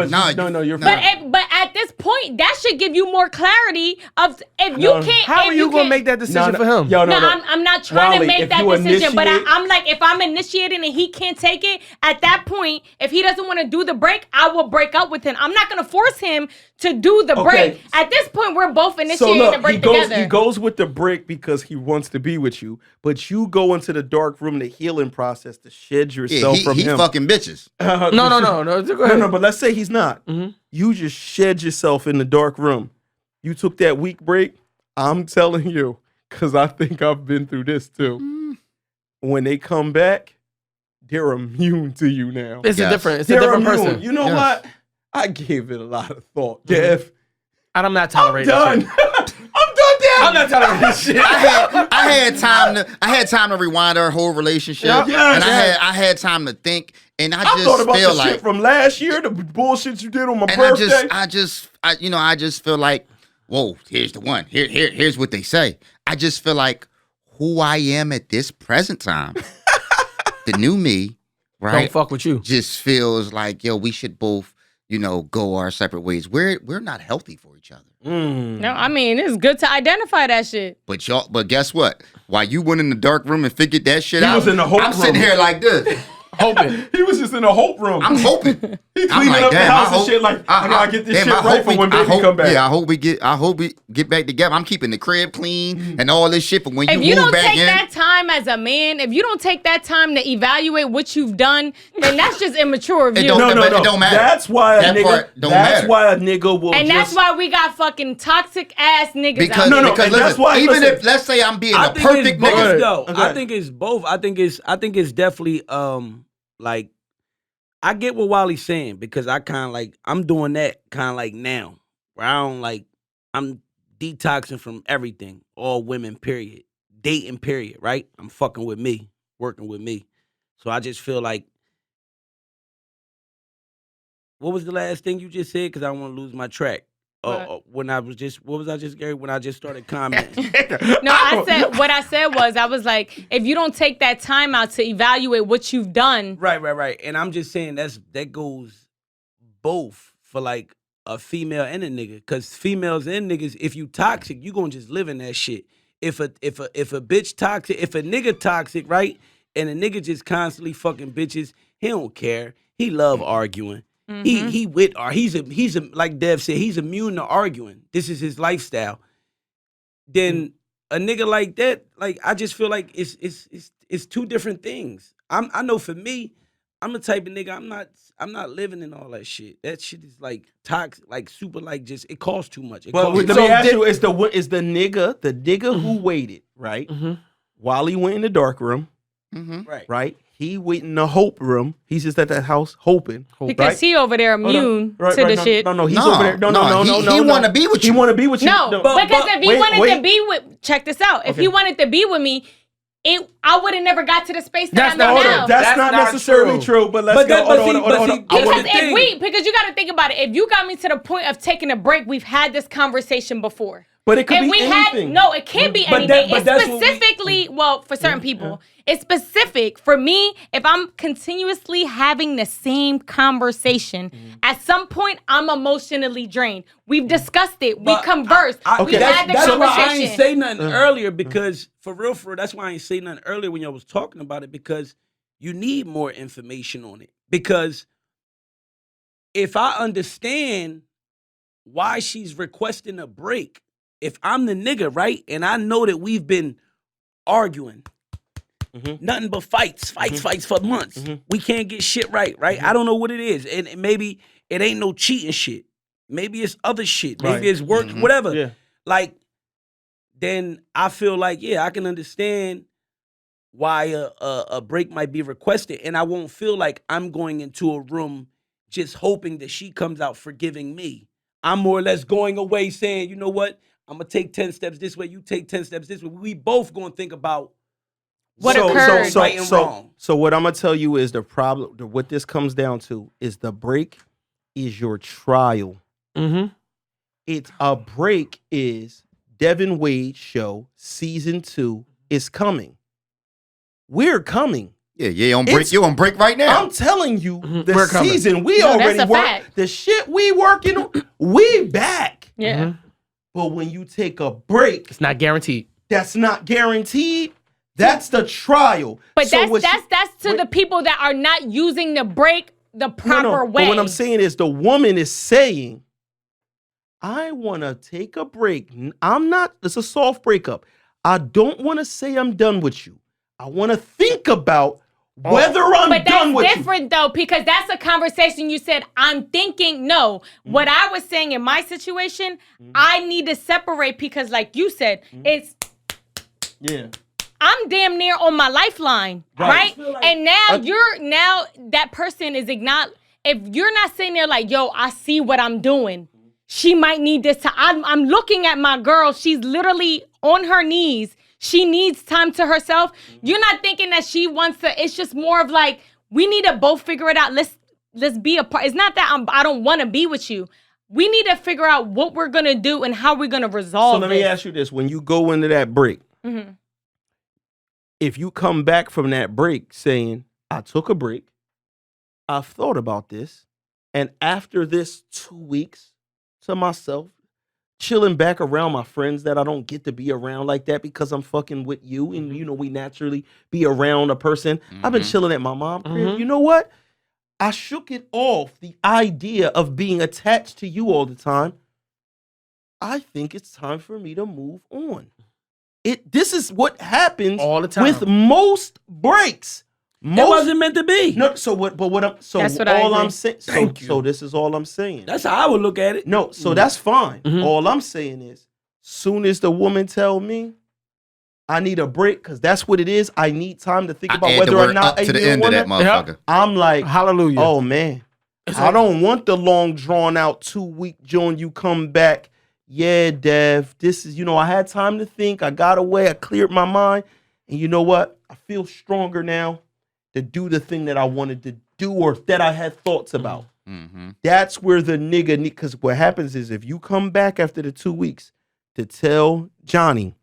You're Nah. fine. But at this point, that should give you more clarity of if you can't. How if are you gonna can't- make that decision for him? Yo, No, I'm not trying to Wally, make if that you decision, but initiate- I'm like, if I'm initiating and he can't take it, at that point, if he doesn't want to do the break, I will break up with him. I'm not going to force him to do the Okay. break. At this point, we're both So initiating look, the break he together. goes with the break because he wants to be with you, but you go into the dark room, the healing process to shed Yeah, yourself from he him. fucking bitches. No. Go ahead. No, but let's say he's not. You just shed yourself in the dark room. You took that week break. I'm telling you, because I think I've been through this too. When they come back, they're immune to you now. It's Yes. a different They're person. immune. You know Yes. what? I gave it a lot of thought, Dev. And I'm not I'm tolerating done. shit. I'm done, Dev. I'm not tolerating this shit. I had time to rewind our whole relationship, Yeah. Yes, and yes. I had time to think, and I I thought just about feel the shit like, from last year, the bullshit you did on my and birthday. I just feel like, whoa, here's the one. Here's what they say. I just feel like who I am at this present time, the new me, right? Don't fuck with you. Just feels like, yo, we should both, go our separate ways. We're not healthy for each other. No, I mean, it's good to identify that shit. But guess what? While you went in the dark room and figured that shit He out, was in the hope I'm sitting room. here like this. Hoping. He was just in the hope room. I'm hoping. He I'm cleaning like, up the damn, house I and hope, shit like, I gotta get this damn, shit I right hope for when baby hope, come back. Yeah, I hope we get back together. I'm keeping the crib clean and all this shit. But when If you move don't back take in, that time as a man, if you don't take that time to evaluate what you've done, then that's just immature of It you. don't- No, But it don't matter. That's why That part don't matter. why a nigga will And just that's why we got fucking toxic ass niggas because out No, here. because and that's listen, why- even listen. if let's say I'm being I a think perfect it's both, nigga, though. Okay. I think it's both. I think it's definitely like I get what Wally's saying because I kind of like I'm doing that kind of like now where I don't like I'm detoxing from everything, all women, period, dating, period, right? I'm fucking with me, working with me, so I just feel like. What was the last thing you just said? Because I don't want to lose my track. When I was just, what was I just, Gary? When I just started commenting. No, I was like, if you don't take that time out to evaluate what you've done, Right. And I'm just saying that goes both for like a female and a nigga, because females and niggas, if you toxic, you gonna just live in that shit. If a bitch toxic, if a nigga toxic, right, and a nigga just constantly fucking bitches, he don't care. He love arguing. He's like Dev said, he's immune to arguing. This is his lifestyle. Then a nigga like that, like I just feel like it's two different things. I know for me, I'm the type of nigga, I'm not living in all that shit. That shit is like toxic, like super, like just it costs too much. Well, let me ask you: is the nigga who waited, right? While he went in the dark room, right? He went in the hope room. He's just at that house hoping. Because he over there immune to the shit. No, he's over there. No. He want to be with you. He want to be with you. No, because if he wanted to be with, check this out. If he wanted to be with me, I would have never got to the space that I'm in now. That's not necessarily true. But let's go. Hold on. Because you got to think about it. If you got me to the point of taking a break, we've had this conversation before. But it could be anything. It can't be anything. It's specifically, for certain people, it's specific. For me, if I'm continuously having the same conversation, at some point, I'm emotionally drained. We've discussed it. We conversed. We had the that's conversation. why I ain't say nothing earlier, because for real, that's why I ain't say nothing earlier when y'all was talking about it, because you need more information on it. Because if I understand why she's requesting a break, if I'm the nigga, right, and I know that we've been arguing, nothing but fights for months. We can't get shit right? I don't know what it is. And maybe it ain't no cheating shit. Maybe it's other shit. Maybe it's work, whatever. Yeah. Like, then I feel like, I can understand why a break might be requested. And I won't feel like I'm going into a room just hoping that she comes out forgiving me. I'm more or less going away saying, you know what? I'm going to take 10 steps this way. You take 10 steps this way. We both going to think about what occurred. Right and wrong. So what I'm going to tell you is the problem, what this comes down to is the break is your trial. It's a break is Devinwade Show season 2 is coming. We're coming. Yeah, you're on break right now. I'm telling you, the season we already worked. The shit we working on, we back. Yeah. But when you take a break, It's not guaranteed. that's not guaranteed. That's the trial. But that's to the people that are not using the break the proper way. But what I'm saying is the woman is saying, I want to take a break. It's a soft breakup. I don't want to say I'm done with you. I want to think about whether I'm done with you. But that's different though, because that's a conversation you said, I'm thinking, no. What I was saying in my situation, I need to separate because like you said, I'm damn near on my lifeline, right? Like, and now that person is if you're not sitting there like, yo, I see what I'm doing. She might need this time. I'm looking at my girl. She's literally on her knees. She needs time to herself. You're not thinking that she wants to. It's just more of like, we need to both figure it out. Let's be a part. It's not that I don't want to be with you. We need to figure out what we're going to do and how we're going to resolve So let me ask you this. When you go into that break, if you come back from that break saying, I took a break, I've thought about this, and after this 2 weeks to myself, chilling back around my friends that I don't get to be around like that because I'm fucking with you, and you know we naturally be around a person. I've been chilling at my mom's crib. You know what? I shook it off, the idea of being attached to you all the time. I think it's time for me to move on. This is what happens all the time with most breaks. It wasn't meant to be. No, so what? But what I'm I'm saying. So this is all I'm saying. That's how I would look at it. No, so that's fine. All I'm saying is, soon as the woman tell me I need a break, because that's what it is. I need time to think about whether or not up to the end of that motherfucker. I'm like, hallelujah. Oh man, I don't want the long drawn out 2 week joint. You come back, yeah, Dev. This is, I had time to think. I got away. I cleared my mind, and you know what? I feel stronger now to do the thing that I wanted to do or that I had thoughts about. That's where the nigga, because what happens is if you come back after the 2 weeks to tell Johnny,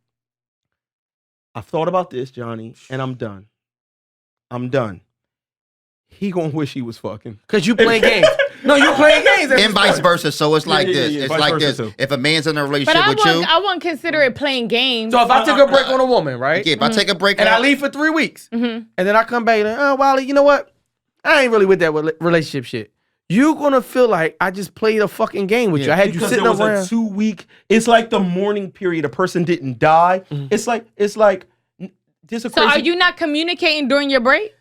I thought about this, Johnny, and I'm done. He gonna wish he was fucking. Because you playing games. No, you playing games. And vice versa. So it's like this. yeah. It's Vice like versa this. too. If a man's in a But relationship with you, I wouldn't consider it playing games. So if I took a break on a woman, right? if I take a break And I on- leave for 3 weeks, and then I come back and, oh, Wally, you know what? I ain't really with that relationship shit. You gonna feel like I just played a fucking game with you. I had you Because sitting there was around. a 2 week. It's like the mourning period. A person didn't die. It's like this. So are you not communicating during your break?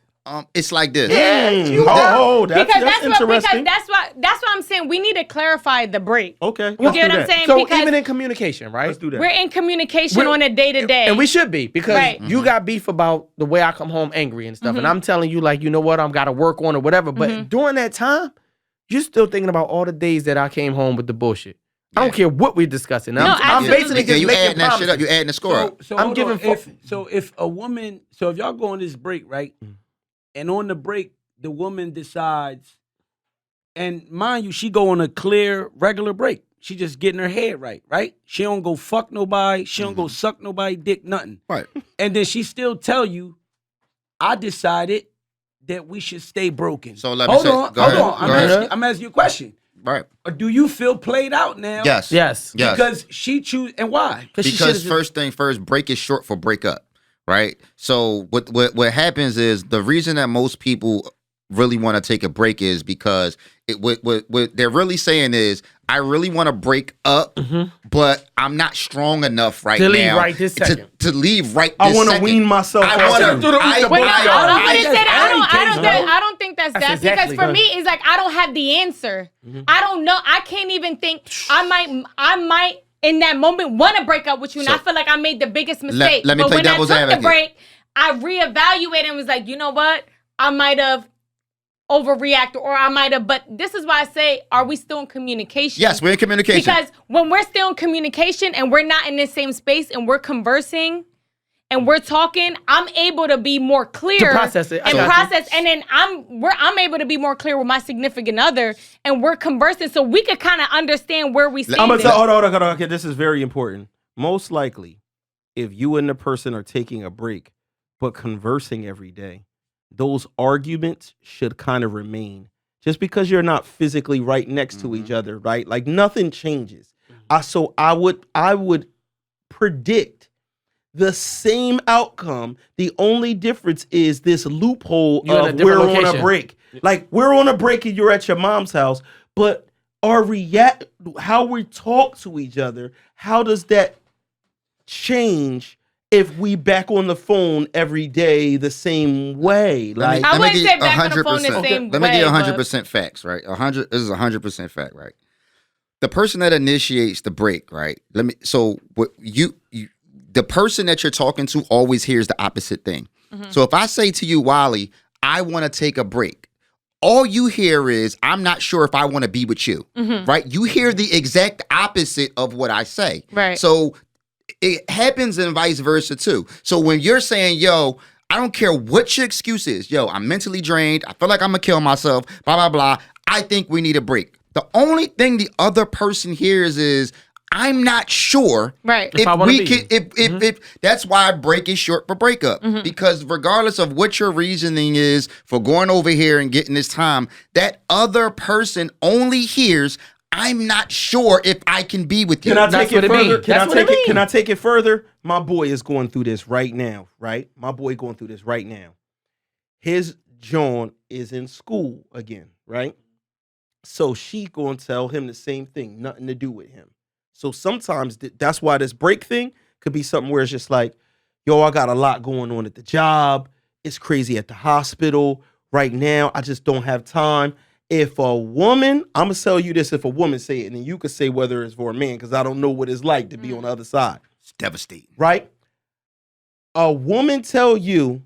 it's like this. That's Because interesting. that's what I'm saying. We need to clarify the break. Okay, You get what I'm saying? So Because even in communication, right? Let's do that. we're in communication on a day to day. And we should be, because Right. you got beef about the way I come home angry and stuff. And I'm telling you, like, you know what, I'm got to work on or whatever. But during that time, you're still thinking about all the days that I came home with the bullshit. I don't care what we're discussing. I'm absolutely. basically just you making adding that shit up. promises. You adding the score up. So I'm hold giving on. fuck- If a woman, so if y'all go on this break, right, and on the break the woman decides, and mind you, she go on a clear regular break. She just getting her head right, right? She don't go fuck nobody. She don't go suck nobody dick, nothing. Right. And then she still tell you, I decided that we should stay broken. So let me hold say- on, go hold ahead, on. go ahead. I'm asking you a question. Right. Or do you feel played out now? Yes. Yes. Yes. Because she choose, and why? Because first thing first, break is short for break up, right? So what happens is the reason that most people really want to take a break is because what they're really saying is, I really want to break up, but I'm not strong enough right To now leave right this second. to leave right I this want to second. wean myself I off want you. to. Wait, I wouldn't say that. Hey, I don't think that's That's that, exactly because for right. me it's like I don't have the answer. I don't know. I can't even think. I might in that moment want to break up with you, and So- I feel like I made the biggest mistake. let me but play when devil's I took advocate. the break, I reevaluated and was like, you know what? I might have overreacted, or I might have. But this is why I say, are we still in communication? Yes, we're in communication. Because when we're still in communication and we're not in the same space and we're conversing and we're talking, I'm able to be more clear To process it. I and got you. process. And then I'm able to be more clear with my significant other, and we're conversing so we could kind of understand where we stand. I'm gonna tell. Hold on. Okay, this is very important. Most likely, if you and the person are taking a break, but conversing every day, those arguments should kind of remain. Just because you're not physically right next to each other, right? Like nothing changes. So I would predict the same outcome. The only difference is this loophole You're in a of different we're on a location. break. Like we're on a break and you're at your mom's house, but how we talk to each other, how does that change if we back on the phone every day the same way? Like I wouldn't give say you back on the phone the 100%. same Let me give you way, 100% facts, right? 100. This is 100% fact, right? The person that initiates the break, right? The person that you're talking to always hears the opposite thing. So if I say to you, Wally, I want to take a break, all you hear is, I'm not sure if I want to be with you, right? You hear the exact opposite of what I say. Right. So it happens and vice versa too. So when you're saying, yo, I don't care what your excuse is, yo, I'm mentally drained, I feel like I'm gonna kill myself, blah, blah, blah, I think we need a break. The only thing the other person hears is, I'm not sure Right. If I if wanna we be. can, if that's why break is short for breakup. Because regardless of what your reasoning is for going over here and getting this time, that other person only hears, I'm not sure if I can be with you. Can I That's take it what it further? mean. Can I That's what take it it? Can mean. I take it further? My boy is going through this right now, right? My boy going through this right now. His John is in school again, right? So she going to tell him the same thing, nothing to do with him. So sometimes that's why this break thing could be something where it's just like, yo, I got a lot going on at the job. It's crazy at the hospital right now. I just don't have time. If a woman, I'm going to tell you this, if a woman say it, and you could say whether it's for a man, because I don't know what it's like to be on the other side, It's devastating. right? A woman tell you,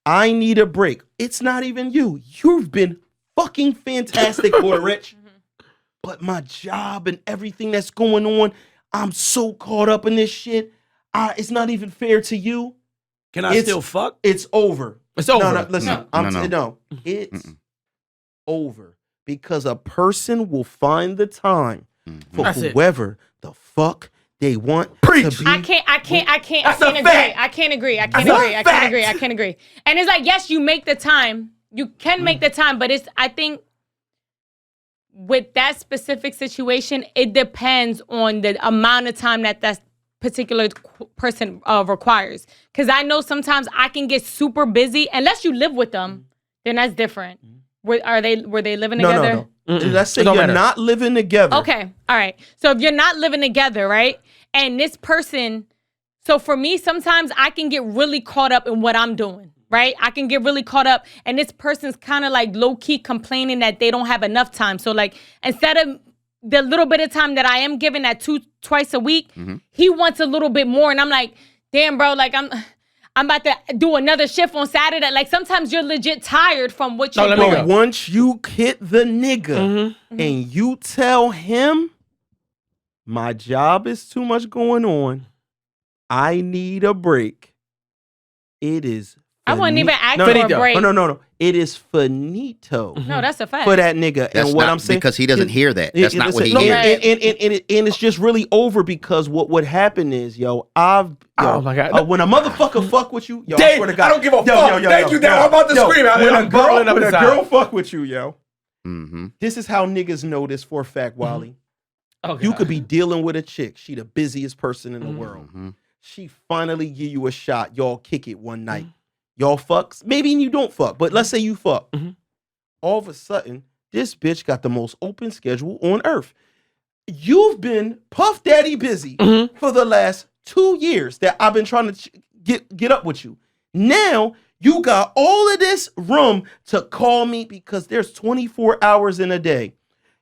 I need a break. It's not even you. You've been fucking fantastic, boy, Rich. But my job and everything that's going on, I'm so caught up in this shit. It's not even fair to you. Can I It's- still fuck? It's over. It's over. No, listen. No. It's over. Because a person will find the time for That's it. whoever the fuck they want Preach. to be. I can't That's a agree. fact. I can't agree. That's a fact. I can't agree. And it's like, yes, you make the time. You can make the time, but I think with that specific situation, it depends on the amount of time that particular person requires. Because I know sometimes I can get super busy unless you live with them. Then that's different. Were they living together? No. Let's say It don't you're matter. not living together. Okay. All right. So if you're not living together, right? And this person, so for me, sometimes I can get really caught up in what I'm doing, right? I can get really caught up, and this person's kind of like low key complaining that they don't have enough time. So like instead of the little bit of time that I am giving at twice a week, he wants a little bit more. And I'm like, damn, bro, like I'm about to do another shift on Saturday. Like sometimes you're legit tired from what you're let me doing. go. But once you hit the nigga and you tell him, my job is too much going on, I need a break, it is I wouldn't even ask no, for a finito. break. No. It is finito No, that's a fact. for that nigga. That's and what not I'm saying, because he doesn't hear that. That's not what he no, hears. and it's just really over because what would happen is, yo, Oh my God. when a motherfucker fuck with you, yo, I Dave, swear to God, I don't give a fuck. Thank you, Dave. I'm about to scream out When there. a girl, bubbling up when a inside. girl fuck with you, yo, Mm-hmm. this is how niggas know this for a fact, Wally. Okay. You could be dealing with a chick. She the busiest person in the world. Mm-hmm. She finally give you a shot. Y'all kick it one night. Y'all fucks. Maybe you don't fuck, but let's say you fuck. All of a sudden, this bitch got the most open schedule on earth. You've been Puff Daddy busy for the last 2 years that I've been trying to get up with you. Now you got all of this room to call me because there's 24 hours in a day.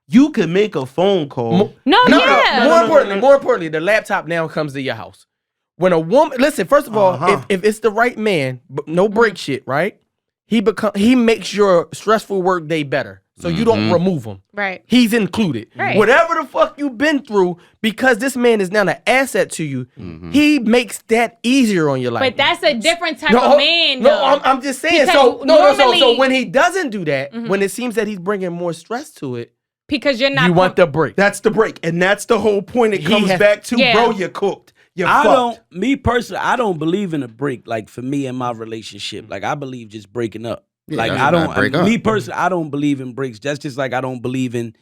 You could make a phone call. More importantly, the laptop now comes to your house. When a woman, listen, first of all, if it's the right man, no break shit, right? He makes your stressful work day better. So you don't remove him. Right. He's included. Right. Whatever the fuck you've been through, because this man is now an asset to you, he makes that easier on your life. But that's a different type of man, though. I'm just saying. Because So normally- when he doesn't do that, when it seems that he's bringing more stress to it, Because you're not. you want the break. That's the break. And that's the whole point it comes back to, Yeah. bro, you cooked. You I fucked. me personally, I don't believe in a break. Like for me in my relationship, like I believe just breaking up. Yeah, Like that's I not don't. break up. Me personally, I don't believe in breaks. That's just like I don't believe in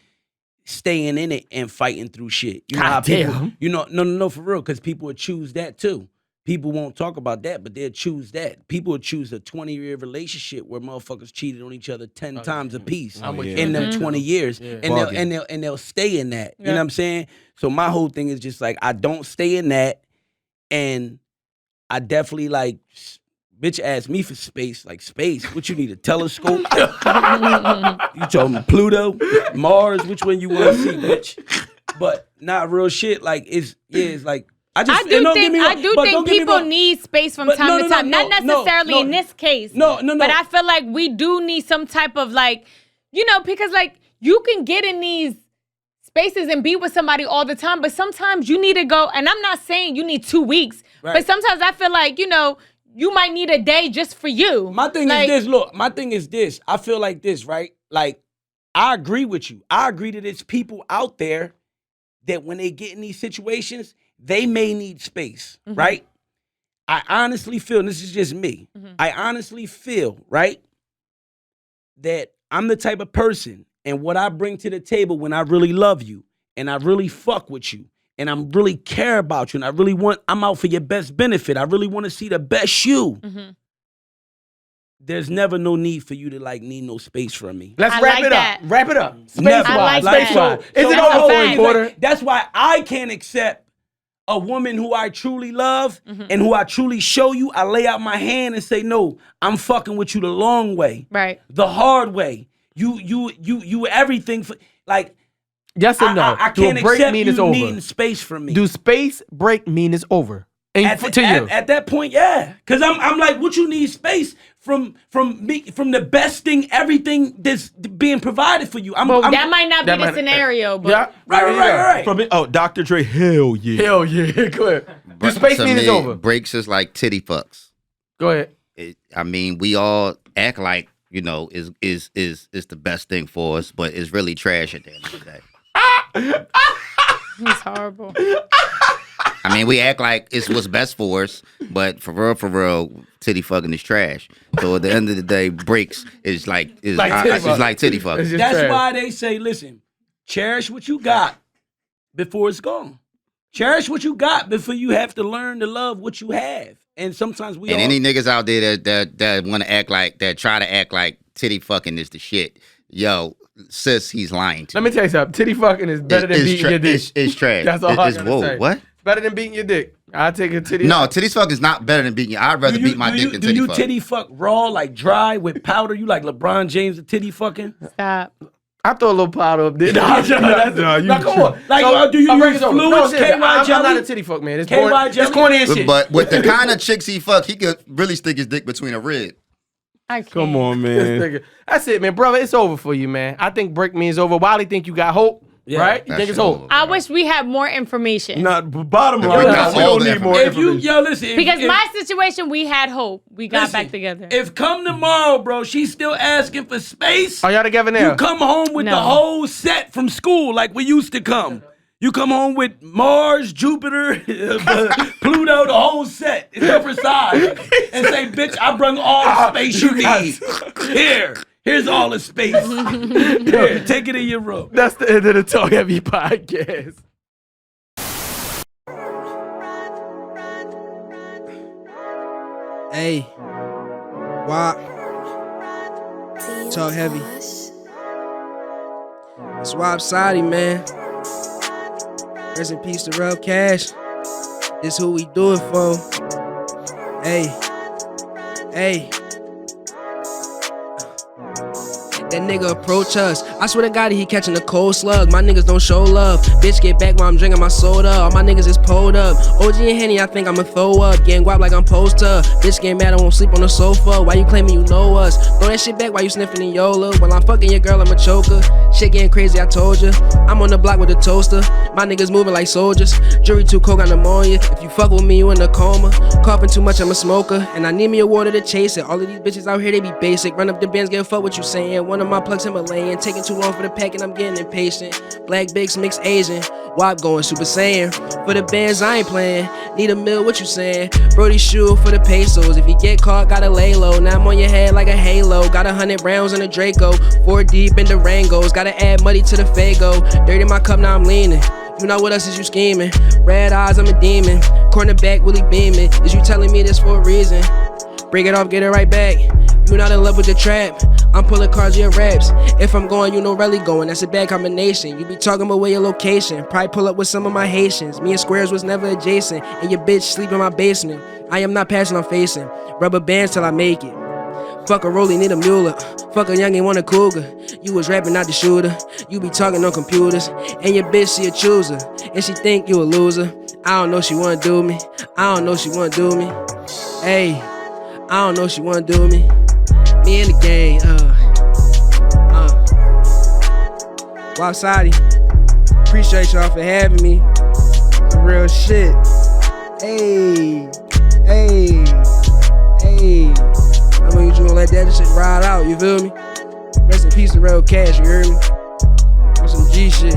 staying in it and fighting through shit. You know how people, Goddamn. you know, no, for real, because people would choose that too. People won't talk about that, but they'll choose that. People would choose a 20-year relationship where motherfuckers cheated on each other 10 times apiece I'm with you. in them 20 years, Yeah. and they'll stay in that. You know what I'm saying? So my whole thing is just like I don't stay in that, and I definitely like. Bitch asked me for space, like space. What you need, a telescope? You told me Pluto, Mars. Which one you want to see, bitch? But not real shit. Like it's like I just. I do don't think get me wrong, but don't get me people wrong. need space from But time no, to no, time. no, Not no, necessarily no. in this case. No. But I feel like we do need some type of like, because like you can get in these spaces and be with somebody all the time, but sometimes you need to go. And I'm not saying you need 2 weeks, but sometimes I feel like you might need a day just for you. My thing is this. Look, my thing is this. I feel like this, right? Like I agree with you. I agree that it's people out there that when they get in these situations, they may need space, right? I honestly feel, and this is just me, I honestly feel, right, that I'm the type of person and what I bring to the table when I really love you and I really fuck with you and I'm really care about you and I'm out for your best benefit. I really want to see the best you. There's never no need for you to like need no space from me. Let's I wrap like it that. up. Wrap it up. Space Never. wise. I like Space that. wise. Is it That's over a for fact. you, Porter? That's why I can't accept a woman who I truly love and who I truly show you. I lay out my hand and say, no, I'm fucking with you the long way. Right. The hard way. You everything for like Yes or no? I Do can't a break accept mean you it's over? needing space from me. Do space break mean it's over? And At that point, yeah. Cause I'm like, what you need space from me, from the best thing, everything that's being provided for you. Well, that might not be that the might- scenario, but Yeah. Right. From it, Dr. Dre, hell yeah. Hell yeah. Go ahead. Do space To mean it's me, over? Breaks is like titty fucks. Go ahead. I mean, we all act like is the best thing for us, but it's really trash at the end of the day. he's horrible. I mean, we act like it's what's best for us, but for real, titty fucking is trash. So at the end of the day, breaks is like Like titty fuck. titty fucking. It's just That's trash. why they say, listen, cherish what you got before it's gone. Cherish what you got before you have to learn to love what you have. And sometimes we And all, any niggas out there that want to act like, that try to act like titty fucking is the shit. Yo, sis, he's lying to Let me tell you something. Titty fucking is better than beating your dick. It's trash. That's all I It's gotta whoa, say. what? Better than beating your dick. I'll take a titty. No, titty fuck is not better than beating you. I'd rather beat my dick than do titty you fuck. titty fuck raw, like dry with powder? You like LeBron James and titty fucking? Stop. I throw a little powder up there. Nah, come on. Like, do you use fluids, KY I'm jelly? not a titty fuck, man. It's KY corny. jelly? It's corny as shit. But with the kind of chicks he fuck, he could really stick his dick between a rib. I can't. Come on, This man. nigga. That's it, man. Brother, it's over for you, man. I think break me is over. Wiley think you got hope, Yeah. right? You That think it's shit hope. over. I wish we had more information. Not bottom We line. got We all don't the need more If you, information. yo, listen. Because if, my situation, we had hope. We got listen, back together. If come tomorrow, bro, she's still asking for space. Are y'all together now? You come home with No. the whole set from school like we used to come. You come home with Mars, Jupiter, Pluto, the whole set. It's different size. And say, bitch, I bring all the space you need. Here's all the space. Here, take it in your room. That's the end of the Talk Heavy podcast. Hey, WAP, Talk Heavy. It's WAP Saudi, man. Rest in peace to Real Cash. This who we do it for. Hey, hey. That nigga approach us. I swear to God, he catching a cold slug. My niggas don't show love. Bitch, get back while I'm drinking my soda. All my niggas is pulled up. OG and Henny, I think I'ma throw up. Getting guap like I'm posed up. Bitch, getting mad, I won't sleep on the sofa. Why you claiming you know us? Throw that shit back while you sniffing in Yola. While I'm fucking your girl, I'm a choker. Shit getting crazy, I told ya. I'm on the block with a toaster. My niggas moving like soldiers. Jury too cold, got pneumonia. If you fuck with me, you in a coma. Coughing too much, I'm a smoker. And I need me a water to chase it. All of these bitches out here, they be basic. Run up the bins, give a fuck what you saying. One of my plugs Himalayan, taking too long for the pack and I'm getting impatient. Black Bigs mixed Asian, WAP going Super Saiyan. For the bands I ain't playing, need a meal, what you saying? Brody shoe for the pesos, if you get caught, gotta lay low. Now I'm on your head like a halo, got 100 rounds in a Draco. 4 deep in Durangos, gotta add muddy to the Fago. Dirty my cup, now I'm leaning. You not with us, is you scheming? Red eyes, I'm a demon. Cornerback, Willie beaming. Is you telling me this for a reason? Break it off, get it right back. You not in love with the trap. I'm pulling cards, your raps. If I'm going, you know really going. That's a bad combination. You be talking about where your location. Probably pull up with some of my Haitians. Me and Squares was never adjacent. And your bitch sleep in my basement. I am not passing, I'm facing. Rubber bands till I make it. Fuck a rollie, need a mule. Fuck a youngin', want a cougar. You was rapping, not the shooter. You be talking on computers. And your bitch, she a chooser. And she think you a loser. I don't know she wanna do me. I don't know she wanna do me. Hey, I don't know she wanna do me. Me in the game, WAP Saudi. Appreciate y'all for having me. Some real shit. Hey, hey, hey. I mean, you gonna let that shit ride out, you feel me? Rest in peace to Real Cash, you heard me? On some G shit.